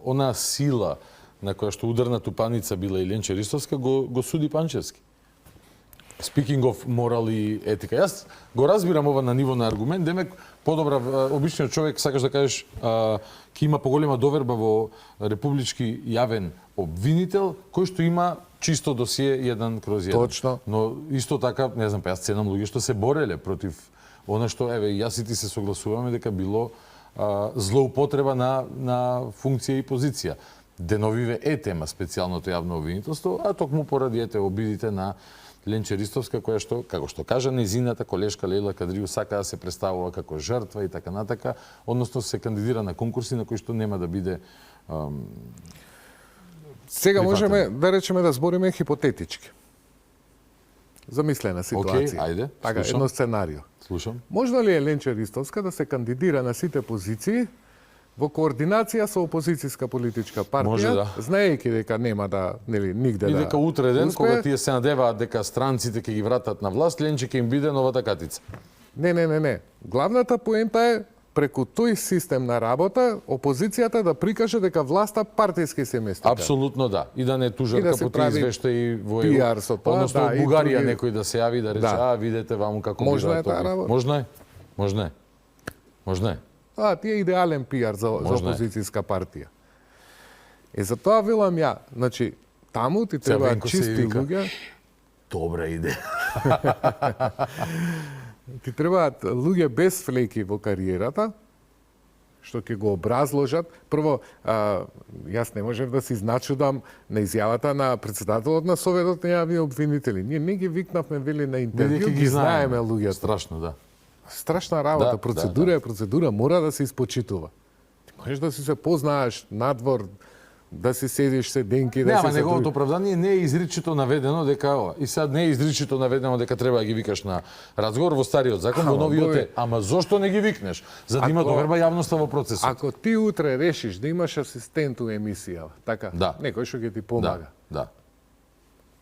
она сила на која што ударна тупаница била и Ленче Ристовска, го суди Панчевски. Speaking of морал и етика. Јас го разбирам ова на ниво на аргумент, демек подобра обичниот човек сакаш да кажеш ќе има поголема доверба во републички јавен обвинител кој што има чисто досие 1/1. Точно. Но исто така, не знам, јас ценам луѓе што се бореле против она што еве јас и ти се согласуваме дека било злоупотреба на функција и позиција. Деновиве е тема специјалното јавно обвинителство, а токму поради обидите на Ленче Ристовска, која што, како што кажа, незината колешка Лејла Кадрију сака да се представува како жртва и така натака, односно се кандидира на конкурси на кои што нема да биде Сега можеме да речеме да збориме хипотетички. Замислена ситуација. Океј, ајде, така, едно сценарио. Слушам. Можно ли е Ленче Ристовска да се кандидира на сите позиции, во координација со опозицијска политичка партија, Може да. знаејќи дека нема да, нели, нигде И да дека утре ден, успее. кога тие се надеваат дека странците ќе ги вратат на власт, Ленче ќе им биде новата катица. Не. Главната поента е преку тој систем на работа, опозицијата да прикаже дека власта партиски се мести. Апсолутно да. И да не тужат И да се како ти прави извештаи во PR со тоа, односно да, од и Бугарија други- некој да се јави да рече, Да. видете ваму како Можно бираат е таа овие. работа. Можно е. Тоа ти е идеален пиар за Можно е. опозицијска партија. И затоа велам ја, значи, таму ти треба Венко се чисти вика. луѓе, Добра идеја. ти требаат луѓе без флеки во кариерата, што ќе го образложат. Прво, јас не можев да се изначудам на изјавата на председателот на Советот на јавни обвинители. Ние не ги викнавме, вели, на интервју, Бидејќи ги знаеме луѓето. Страшно, да. Страшна работа. Да, Процедура е процедура, мора да се испочитува. Ти можеш да си се познаеш надвор, да си седиш седенки, да Нема се неговото оправдание не е изричито наведено дека ова. И сега не е изричито наведено дека треба да ги викаш на разговор во стариот закон, во новиот е. Ама зошто не ги викнеш? За да има доверба јавноста во процесот. Ако ти утре решиш да имаш асистент у емисија, така, Да. некој што ќе ти помага. Да.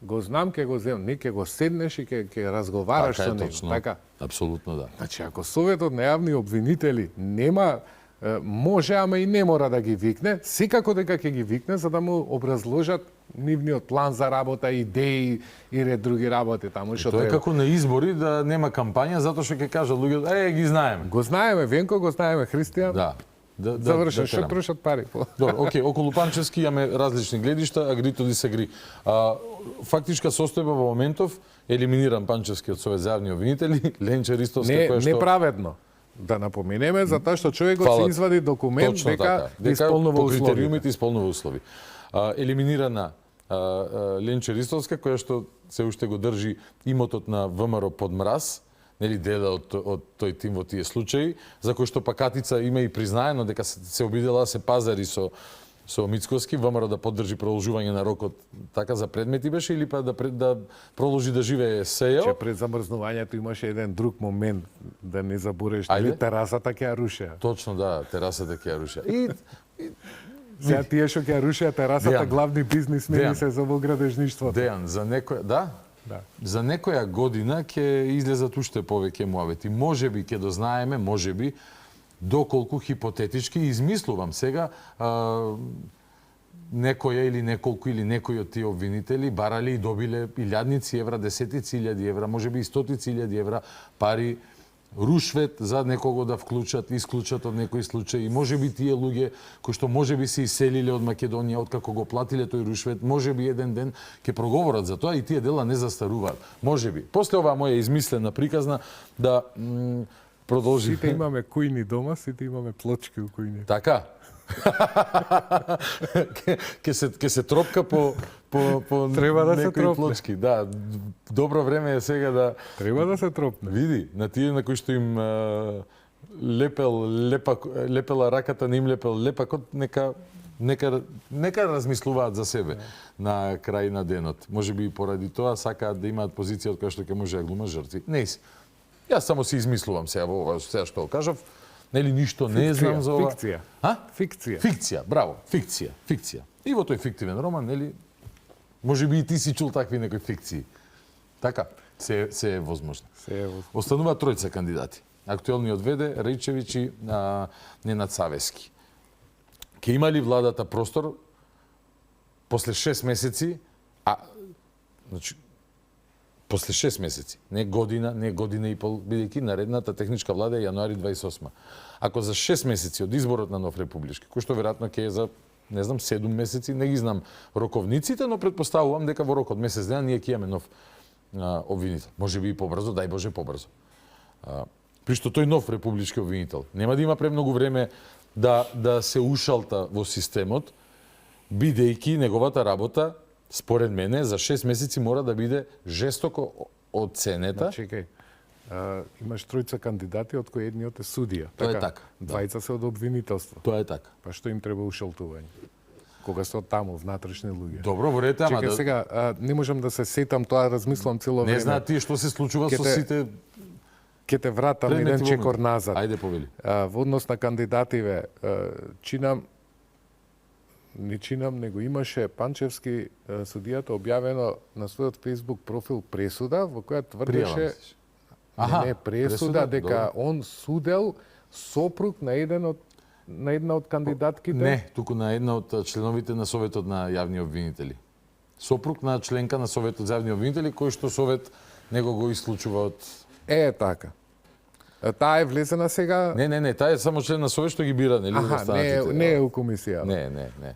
Го знам, ќе го земам, не ќе го седнеш и ќе разговараш Така со е него, точно. така. Апсолутно да. Значи, ако Советот на јавни обвинители нема, може, ама и не мора да ги викне, секако дека ќе ги викне за да му образложат нивниот план за работа, идеи и ред други работи таму што Тоа е треба. како на избори да нема кампања затоа што ќе кажат луѓето, ги знаеме. Го знаеме, Венко, го знаеме, Христијан. Да. Завршен, што тераме. трошат пари. Добро, окей, околу Панчевски имаме различни гледишта, агри то дисагри. Фактичка состојба во моментов, елиминиран Панчевскиот совет за јавни обвинители, Ленче Ристовска, која што... Неправедно. Да напоменеме, затоа што човекот Фала. се извади документ Точно дека така. исполнува по условите. критериумите исполнува услови. Елиминирана Ленче Ристовска, која што се уште го држи имотот на ВМРО под мраз, нели деда од тој тим во тие случаи, за кој што пакатица има и признаено дека се обидела да се пазари со Мицкоски, ВМРО да поддржи продолжување на рокот така за предмети беше или па да продолжи да живее СЕО. Че пред замрзнувањето имаше еден друг момент да не забореш, Ајде. дали терасата ќе ја рушеа. Точно да, терасата ќе ја рушеа. И Сега тие што ќе ја рушеа терасата, Дејан. главни бизнисмени Дејан. се за во градежништвото. Дејан, за некоја, да? Да. За некоја година ќе излезат уште повеќе муавети. Можеби ќе дознаеме, можеби, доколку хипотетички измислувам сега, некоја или неколку или некои од тие обвинители барали и добиле илјадници евра, десетици илјади евра, можеби и стотици илјади евра пари рушвет за некого да вклучат, исклучат од некои случаи. Можеби тие луѓе кои што можеби се иселиле од Македонија од како го платиле тој рушвет, можеби еден ден ќе проговорат за тоа и тие дела не застаруваат. Можеби. После оваа моја измислена приказна да продолжи. Сите имаме кујни дома, сите имаме плочки у кујни. Така. Ке се тропка по Треба да се некои тропне. плочки. Да, добро време е сега да Треба да се тропне. види на тие на кои што им лепела раката, не им лепел лепакот, нека размислуваат за себе на крај на денот. Можеби и поради тоа сакаат да имаат позиција од која што ќе може да глумат жртви. Не си. Јас само си измислувам сега во ова сега што кажав. Нели ништо не знам за ова. Фикција. А? Фикција. Фикција, браво, фикција. И во тој фиктивен роман, нели, можеби и ти си чул такви некои фикции. Така, се е возможно. Остануваат тројца кандидати. Актуелниот ВД, Рајчевиќ и Ненад Савески. Ке има ли владата простор после 6 месеци, значи, после 6 месеци, не година и пол, бидејќи наредната техничка влада е јануари 28. Ако за 6 месеци од изборот на нов републички, кој што веројатно ќе е за, не знам, 7 месеци, не ги знам роковниците, но предпоставувам дека во рок од месец дена ние ќе имаме нов обвинител. Може би и побрзо, дај Боже побрзо. При што тој нов републички обвинител нема да има премногу време да се ушалта во системот, бидејќи неговата работа според мене, за 6 месеци мора да биде жестоко оценета. Чекај, имаш тројца кандидати, од кои едниот е судија. Тоа е така. Двајца се од обвинителство. Тоа е така. Па што им треба ушалтување? Кога се од таму, внатрешни луѓе. Добро, во ред, ама Чекај, сега, не можам да се сетам тоа, размислам цело време. Не знаат тие што се случува со сите Ке те вратам еден чекор назад. Ајде повели. Во однос на кандидативе, него имаше Панчевски судијата објавено на својот Facebook профил пресуда во која тврдеше пресуда дека он судел сопруг на една од кандидатките. Не, туку на една од членовите на Советот на јавни обвинители. Сопруг на членка на Советот за јавни обвинители, кој што Совет него го исклучува од... Така. Таа е влезена сега... Не, таа е само член на Совет што ги бира, нели? Не е у комисија. Не.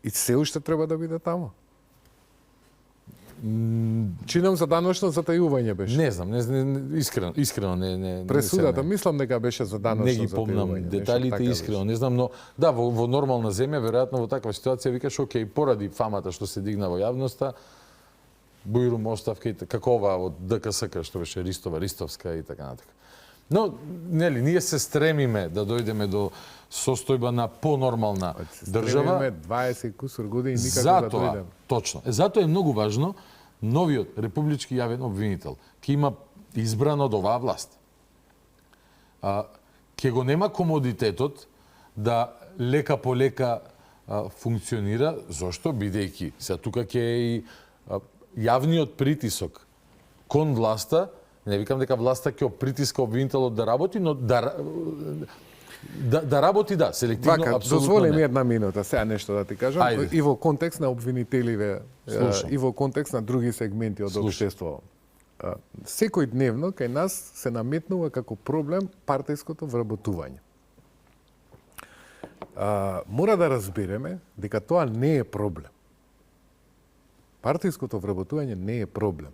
И се уште треба да биде тамо? Чинам за даношно затајување беше. Не знам, искрено не. Пресудата, мислам дека беше за даношно затајување. Не ги помнам деталите искрено, не знам, но да, во нормална земја, веројатно во таква ситуација викаш, окей, поради фамата што се дигна во јавноста, бујрум оставка, како ова од ДКСК, што беше Ристовска и така натака. Но, нели, ние се стремиме да дојдеме до состојба на понормална држава. Стремиме 20 кусур години никако да дојдеме. Точно. Затоа е многу важно новиот републички јавен обвинител, ки има избран од оваа власт. Ке го нема комодитетот да лека по лека функционира, зошто? Бидејќи се тука ќе е и јавниот притисок кон власта. Не викам дека власта ќе притиска обвинителот да работи, но да работи, да, селективно, апсолутно дозволи ми не. една минута, сега нешто да ти кажам, и во контекст на обвинителиве, и во контекст на други сегменти од општеството. Секој дневно кај нас се наметнува како проблем партиското вработување. Мора да разбереме дека тоа не е проблем. Партиското вработување не е проблем.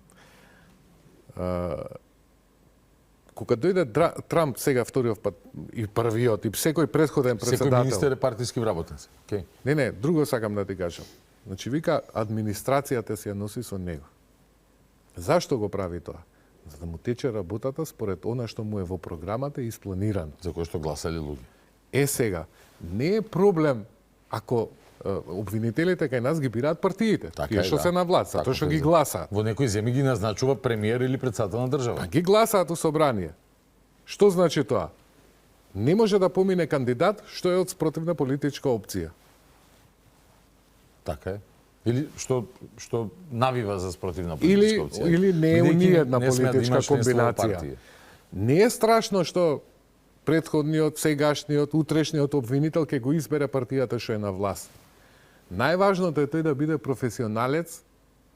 Кога дојде Трамп сега вториот пат и првиот и секој претходен председател. Секој министер е партиски вработенец. Okay. Не, друго сакам да ти кажам. Значи вика администрацијата се ја носи со него. Зашто го прави тоа? За да му тече работата според она што му е во програмата и испланирано. За кој што гласали луѓе. Сега, не е проблем ако обвинителите кај нас ги бираат партиите, тие што се на власт, затоа што ги гласаат. Во некои земји ги назначува премиер или председател на држава. Ги гласаат у собрание. Што значи тоа? Не може да помине кандидат што е од спротивна политичка опција. Така е. Или што навива за спротивна политичка опција. Или не е ни една политичка комбинација. Не е страшно што претходниот, сегашниот, утрешниот обвинител ќе го избере партијата што е на власт. Најважното е тој да биде професионалец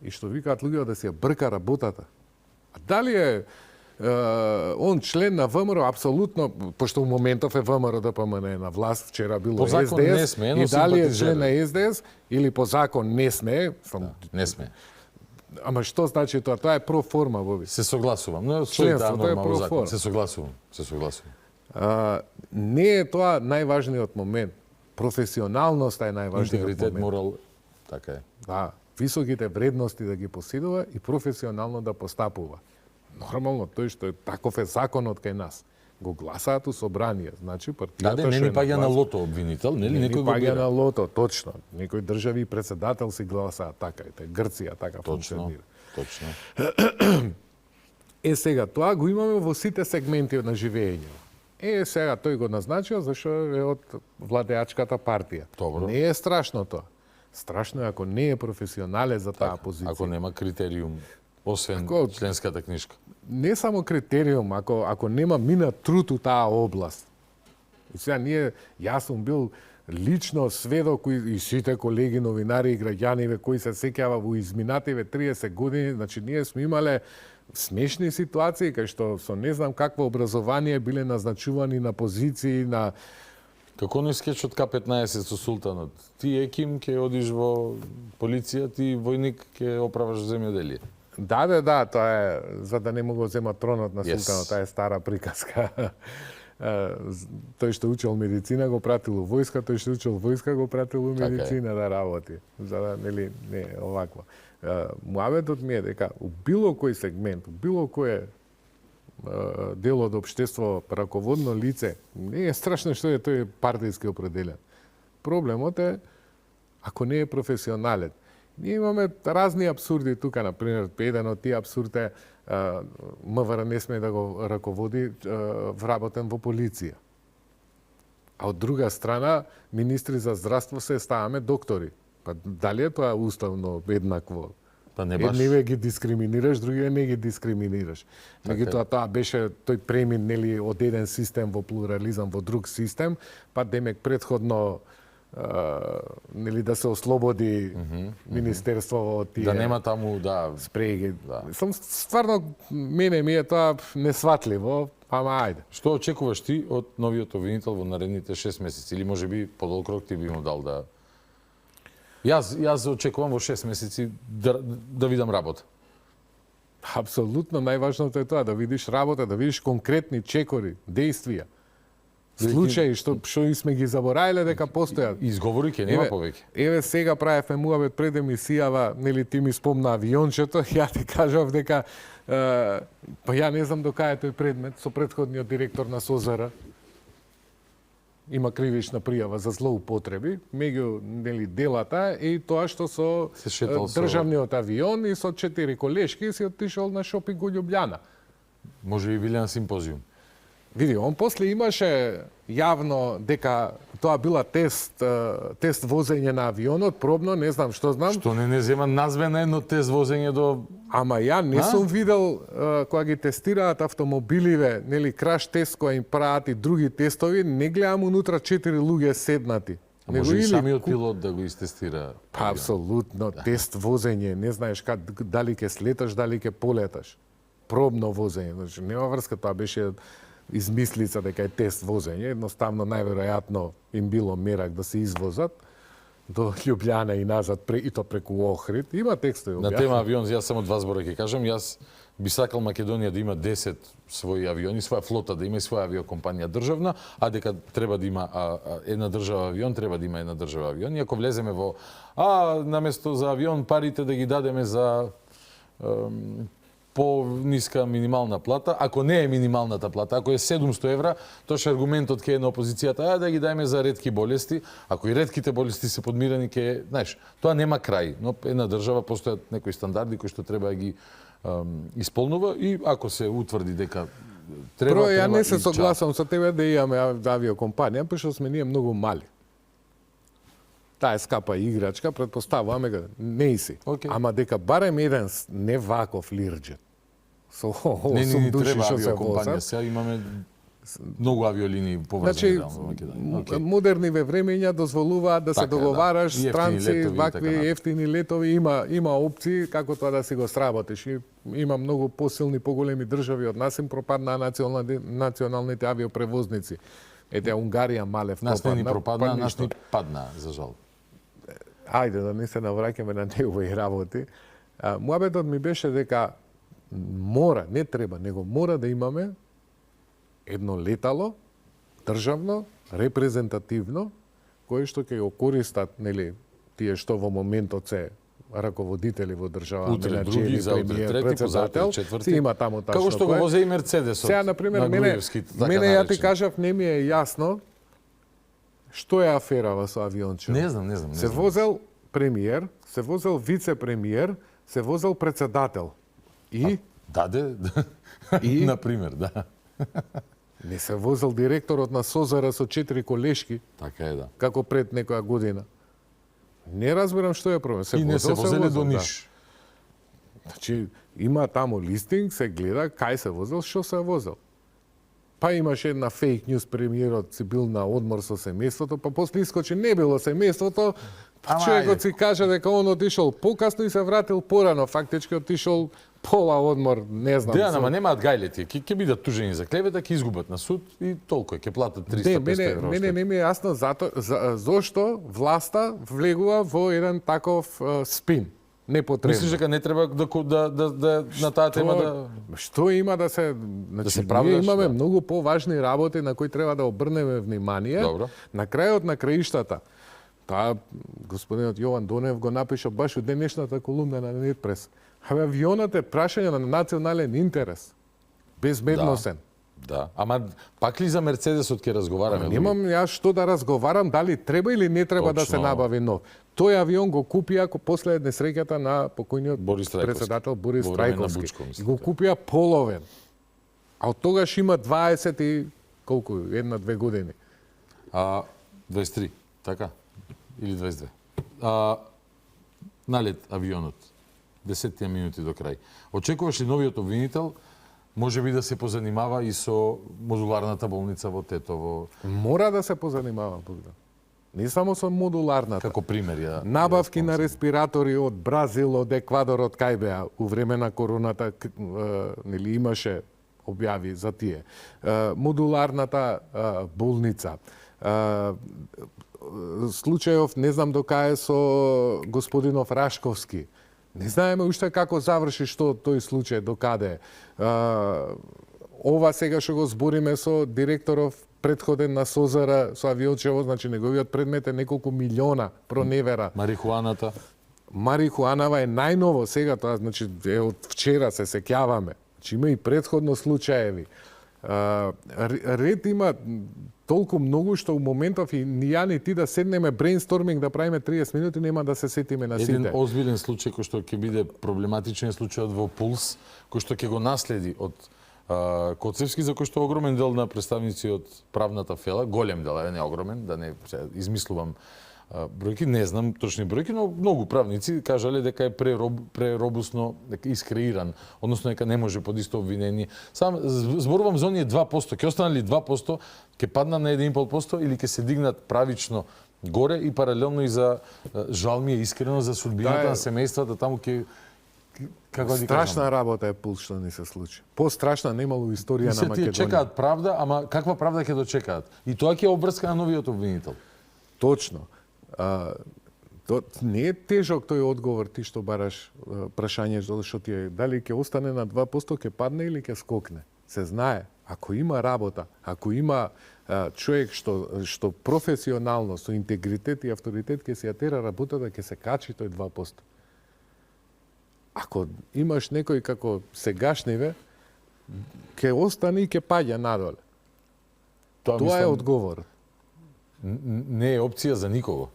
и што викаат луѓе да се брка работата. А дали е он член на ВМРО, апсолутно, пошто у моментов е ВМРО ДПМН на власт, вчера било по закон СДС, не сме, и дали е член на СДС, или по закон не сме. Не сме. Ама што значи тоа? Тоа е проформа, Боби. Се согласувам. Но членството е проформа. Се согласувам. Не е тоа најважниот момент. Професионалноста е најважниот момент. Интегритет, морал, така е. Да, високите вредности да ги поседува и професионално да постапува. Нормално, тој што е таков е законот кај нас. Го гласаат у собрание, значи партијата не ни паѓа на лото обвинител, нели некој го бира. Паѓа на лото, точно. Некои држави и председател си гласаат така, Грција така функционира. Точно. Сега тоа го имаме во сите сегменти на живење. Сега тој го назначил зашто е од владеачката партија. Добро. Не е страшно тоа. Страшно е ако не е професионален за таа позиција. Ако нема критериум, освен членската книжка. Не само критериум, ако нема мина труд у таа област. И сега јас сум бил лично сведок и сите колеги новинари и граѓани кои се сеќава во изминативе 30 години, значи ние сме имале смешни ситуации кај што со не знам какво образование биле назначувани на позиции на како не скечот К-15 со султанот. Ти еким ќе одиш во полиција, ти војник ќе оправаш земјоделие. Да, тоа е за да не му го зема тронот на султанот, тоа е стара приказка. Тој што учел медицина го пратил у војска, тој што учел војска го пратил у медицина да работи. За да не овакво. Муабетот ми е дека у било кој сегмент, у било кој дел од општество, раководно лице, не е страшно што е тој партијски определен. Проблемот е ако не е професионален. Ние имаме разни абсурди тука, например, еден од тие абсурд е МВР не сме да го раководи вработен во полиција. А од друга страна, министри за здравство се ставаме доктори. Па дали е тоа уставно еднакво? Па не баш. Едниве ги дискриминираш, другиве не ги дискриминираш. Меѓутоа тоа беше тој премин нели од еден систем во плурализам во друг систем, па демек претходно нели да се ослободи министерство од тие Да нема таму, да, спреги. Сум стварно мене ми е тоа несватливо, ама ајде. Што очекуваш ти од новиот обвинител во наредните 6 месеци или можеби подолг рок ти би му дал да Јас очекувам во 6 месеци да видам работа. Апсолутно најважното е тоа да видиш работа, да видиш конкретни чекори, действија. Случаи што и сме ги забораиле дека постојат. Изговори ќе нема повеќе. Еве сега правевме муабет пред емисијава, нели ти ми спомна авиончето, ја ти кажав дека па ја не знам до кај е тој предмет со претходниот директор на СОЗР. Има кривична пријава за злоупотреби меѓу нели делата и тоа што со државниот авион и со 4 колешки си отишол на шопинг во Љубљана. Може би биле на симпозиум. Види, он после имаше јавно дека тоа била тест возење на авионот, пробно, не знам што знам. Што не зема назвена едно тест возење до... Ама ја не сум видел кога ги тестираат автомобиливе, нели краш тест која им прават и други тестови, не гледам унутра 4 луѓе седнати. Може и самиот пилот да го истестира. Па апсолутно, тест возење, не знаеш дали ќе слеташ, дали ќе полеташ. Пробно возење, значи нема врска, тоа беше измислица дека е тест возење, едноставно најверојатно им било мерак да се извозат до Љубљана и назад, и то преку Охрид. Има текстови. На тема авион, јас само 2 збора ќе кажам. Јас би сакал Македонија да има 10 своји авиони, своја флота, да има и своја авиокомпанија државна, а дека треба да има една држава авион, треба да има една држава авион. И ако влеземе во наместо за авион парите да ги дадеме за по-ниска минимална плата, ако не е минималната плата, ако е 700 евра, тоаш аргументот ке е на опозицијата, да ги дајме за ретки болести, ако и ретките болести се подмирани, ке, знаеш, тоа нема крај, но една држава постојат некои стандарди кои што треба да ги исполнува и ако се утврди дека треба... Прво, ја не се согласам со тебе да имаме авиокомпанија, пошто сме ние многу мали. Таа е скапа играчка, претпоставуваме га, не и си. Ама дека барем еден не ваков лирџет, со 8 души што се возат. Сега имаме многу авиолинии поврзани во Македонија. Модерниве времења дозволуваат да се договараш странци, вакви ефтини летови, има опции како тоа да си го сработиш. И има многу посилни, поголеми држави од нас им пропаднаа националните авиопревозници. Ете, Унгарија мале нас не ни пропадна, нас ни падна, за жал. Ајде да не се навраќаме на негови работи. Муабетот ми беше дека мора, не треба, него мора да имаме едно летало, државно, репрезентативно, кое што ќе го користат, нели, тие што во моментот се раководители во држава, менаџери, премиер, председател, си има таму таа како што го возе и Мерцедесот. Сега, например, мене ја ти кажав, не ми е јасно што е аферава со авионче. Не знам. Се возел премиер, се возел вице-премиер, се возел председател. И? И? Например, да. Не се возел директорот на СОЗР со 4 колешки. Така е, да. Како пред некоја година. Не разбирам што е проблем. И не се возеле до Ниш. Значи, има таму листинг, се гледа кај се возел, што се возел. Па имаше една фейк ньюс, премиерот си бил на одмор со семејството, па после искочи не било семејството, човекот си каже дека он отишол покасно и се вратил порано, фактички отишол пола одмор, не знам. Да, ама немаат гајлети, ќе бидат тужени за клевета, ќе изгубат на суд и толку ќе платат 300-500 евро. Мене не ми е јасно зошто власта влегува во еден таков спин. Непотребно. Мислиш дека не треба да на таа тема да... Што има да се... Значи, ние имаме многу поважни работи на кои треба да обрнеме внимание. Добро. На крајот на краиштата. Таа господинот Јован Донев го напиша баш у денешната колумна на Нетпрес. Авионот е прашање на национален интерес. Безбедносен. Да, ама пак ли за Мерцедесот ќе разговараме? Немам јас што да разговарам дали треба или не треба да се набави нов. Тој авион го купија после несреќата на покојниот председател Борис Трајковски. Го купија половен. А од тогаш има 20 и колку, 1-2 години. 23, така? Или 22. Налет авионот. 10 минути до крај. Очекуваш ли новиот обвинител може би да се позанимава и со модуларната болница во Тетово? Мора да се позанимава, Богдан. Не само со модуларната. Како пример ја. Набавки на респиратори од Бразил, од Еквадор, од кај беа у време на короната, нели имаше објави за тие. Модуларната болница. Случајов не знам до кај со господинов Рашковски. Не знаеме уште како заврши што тој случај, до каде. Ова сега што го збориме со директоров предходен на СОЗР со авиончево, значи неговиот предмет е неколку милиона проневера. Марихуаната? Марихуанава е најново сега, тоа значи е од вчера се сеќаваме. Значи има и предходно случаеви. Ред има толку многу што у моментов и ни ја ни ти да седнеме брейнсторминг да правиме 30 минути нема да се сетиме на сите. Еден озбилен случај кој што ќе биде проблематичен случајот во Пулс, кој што ќе го наследи од Коцевски, за кој што огромен дел на представници од правната фела, голем дел, не огромен, да не измислувам бројки, не знам точни бројки, но многу правници кажале дека е преробусно, дека искреиран, односно дека не може под исто обвинение. Сам зборувам за оние 2%, ќе останали 2%, ќе паднат на 1,5% или ќе се дигнат правично горе и паралелно и за жал ми е искрено за судбината на семејствата, таму ќе страшна работа е Пулс што ни се случи. Пострашна немало историја на Македонија. Се тие чекаат правда, ама каква правда ќе дочекаат? И тоа ќе обврска на новиот обвинител. Точно. Не е тежок тој одговор ти што бараш прашање што ти е дали ќе остане на 2%, ќе падне или ќе скокне. Се знае, ако има работа, ако има човек што професионално со интегритет и авторитет ќе се ја тера работата, ќе се качи тој 2%. Ако имаш некој како сегашниве, ќе остане и ќе паѓа надоле. Тоа е одговор. Не е опција за никого.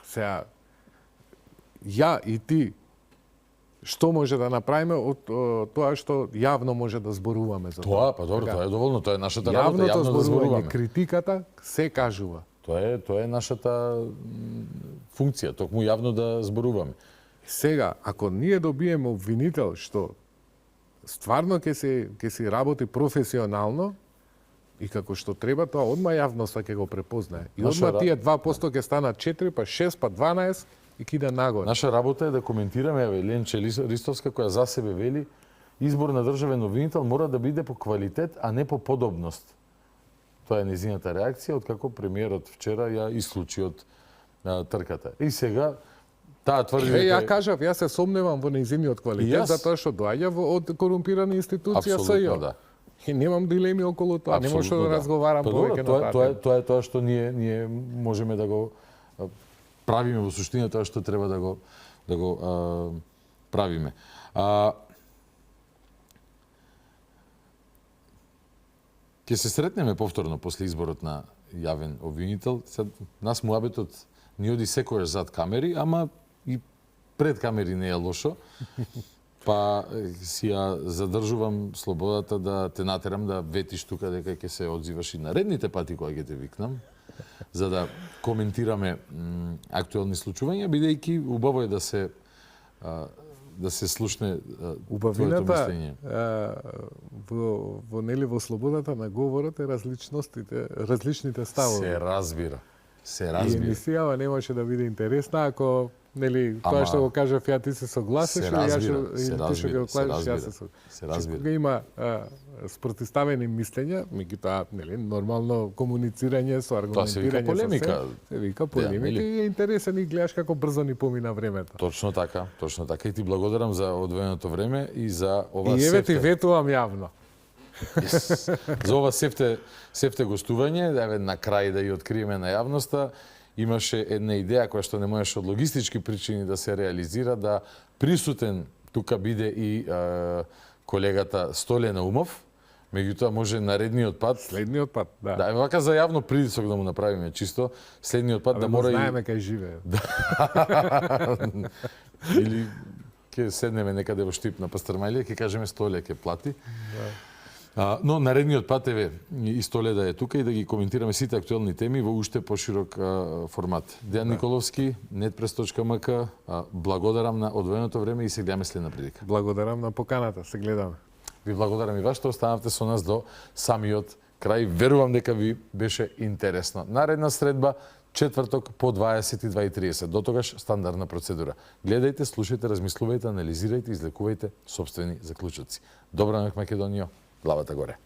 Сега, ја и ти, што може да направиме од тоа што јавно може да зборуваме за тоа? Па добро, тоа е доволно, тоа е нашата работа, јавно да зборуваме. Критиката се кажува. Тоа е нашата функција, токму јавно да зборуваме. Сега, ако ние добиеме обвинител што стварно ќе си работи професионално и како што треба, тоа одма јавноста ќе го препознае. И одма тие 2% ќе станат 4, па 6, па 12 и ќе иде нагоре. Наша работа е да коментираме, Ленче Ристовска, која за себе вели, избор на државен обвинител мора да биде по квалитет, а не по подобност. Тоа е незината реакција, откако премиерот вчера ја исклучи од трката. И сега таа тврди дека ја кажав, јас се сомневам во нејзиниот квалитет затоа што доаѓа од корумпирана институција СЈО. Да. И немам дилеми околу тоа, не може да разговарам повеќе на тоа. Тоа е тоа што ние можеме да го правиме во суштина, тоа што треба да го правиме. Ќе се сретнеме повторно после изборот на јавен обвинител. Нас муабетот ни оди секојаш зад камери, ама и пред камери не е лошо. Па си ја задржувам слободата да те натерам да ветиш тука дека ќе се одзиваш и наредните пати кога ќе те викнам, за да коментираме актуелни случувања, бидејќи убаво е да се слушне твоето мислење. Во слободата на говорот е различните ставови. Се разбира. И емисијава немаше да биде интересна ако тоа што го кажав ја ти се согласиш или ти што го кажеш јас се разбира. Кога има спротиставени мислења, меѓутоа нормално комуницирање со аргументирање. Тоа се вика полемика. Се вика полемика и е интересен и гледаш како брзо ни помина времето. Точно така. И ти благодарам за одвоеното време и за ова сефте. И еве ти ветувам јавно. За ова сефте гостување, еве на крај да ја откриеме на јавноста, имаше една идеја која што не можеше од логистички причини да се реализира, да присутен тука биде и колегата Стојле Наумов, Меѓутоа може наредниот пат. Следниот пат, да. Да, вака за јавно притисок да му направиме чисто. Следниот пат да мора знаеме кај живее. Или ќе седнеме некаде во Штип на Пастрмајлија, ќе кажеме Столе ќе плати. Но наредниот пат еве и Столе да е тука и да ги коментираме сите актуелни теми во уште поширок формат. Дејан Николовски, netpress.mk, благодарам на одвоеното време и се гледаме следна прилика. Благодарам на поканата, се гледаме. Ви благодарам и вас што останавте со нас до самиот крај. Верувам дека ви беше интересно. Наредна средба четврток по 22:30. До тогаш стандардна процедура. Гледајте, слушајте, размислувајте, анализирајте, излекувајте сопствени заклучоци. Добра ног Македонијо, главата горе.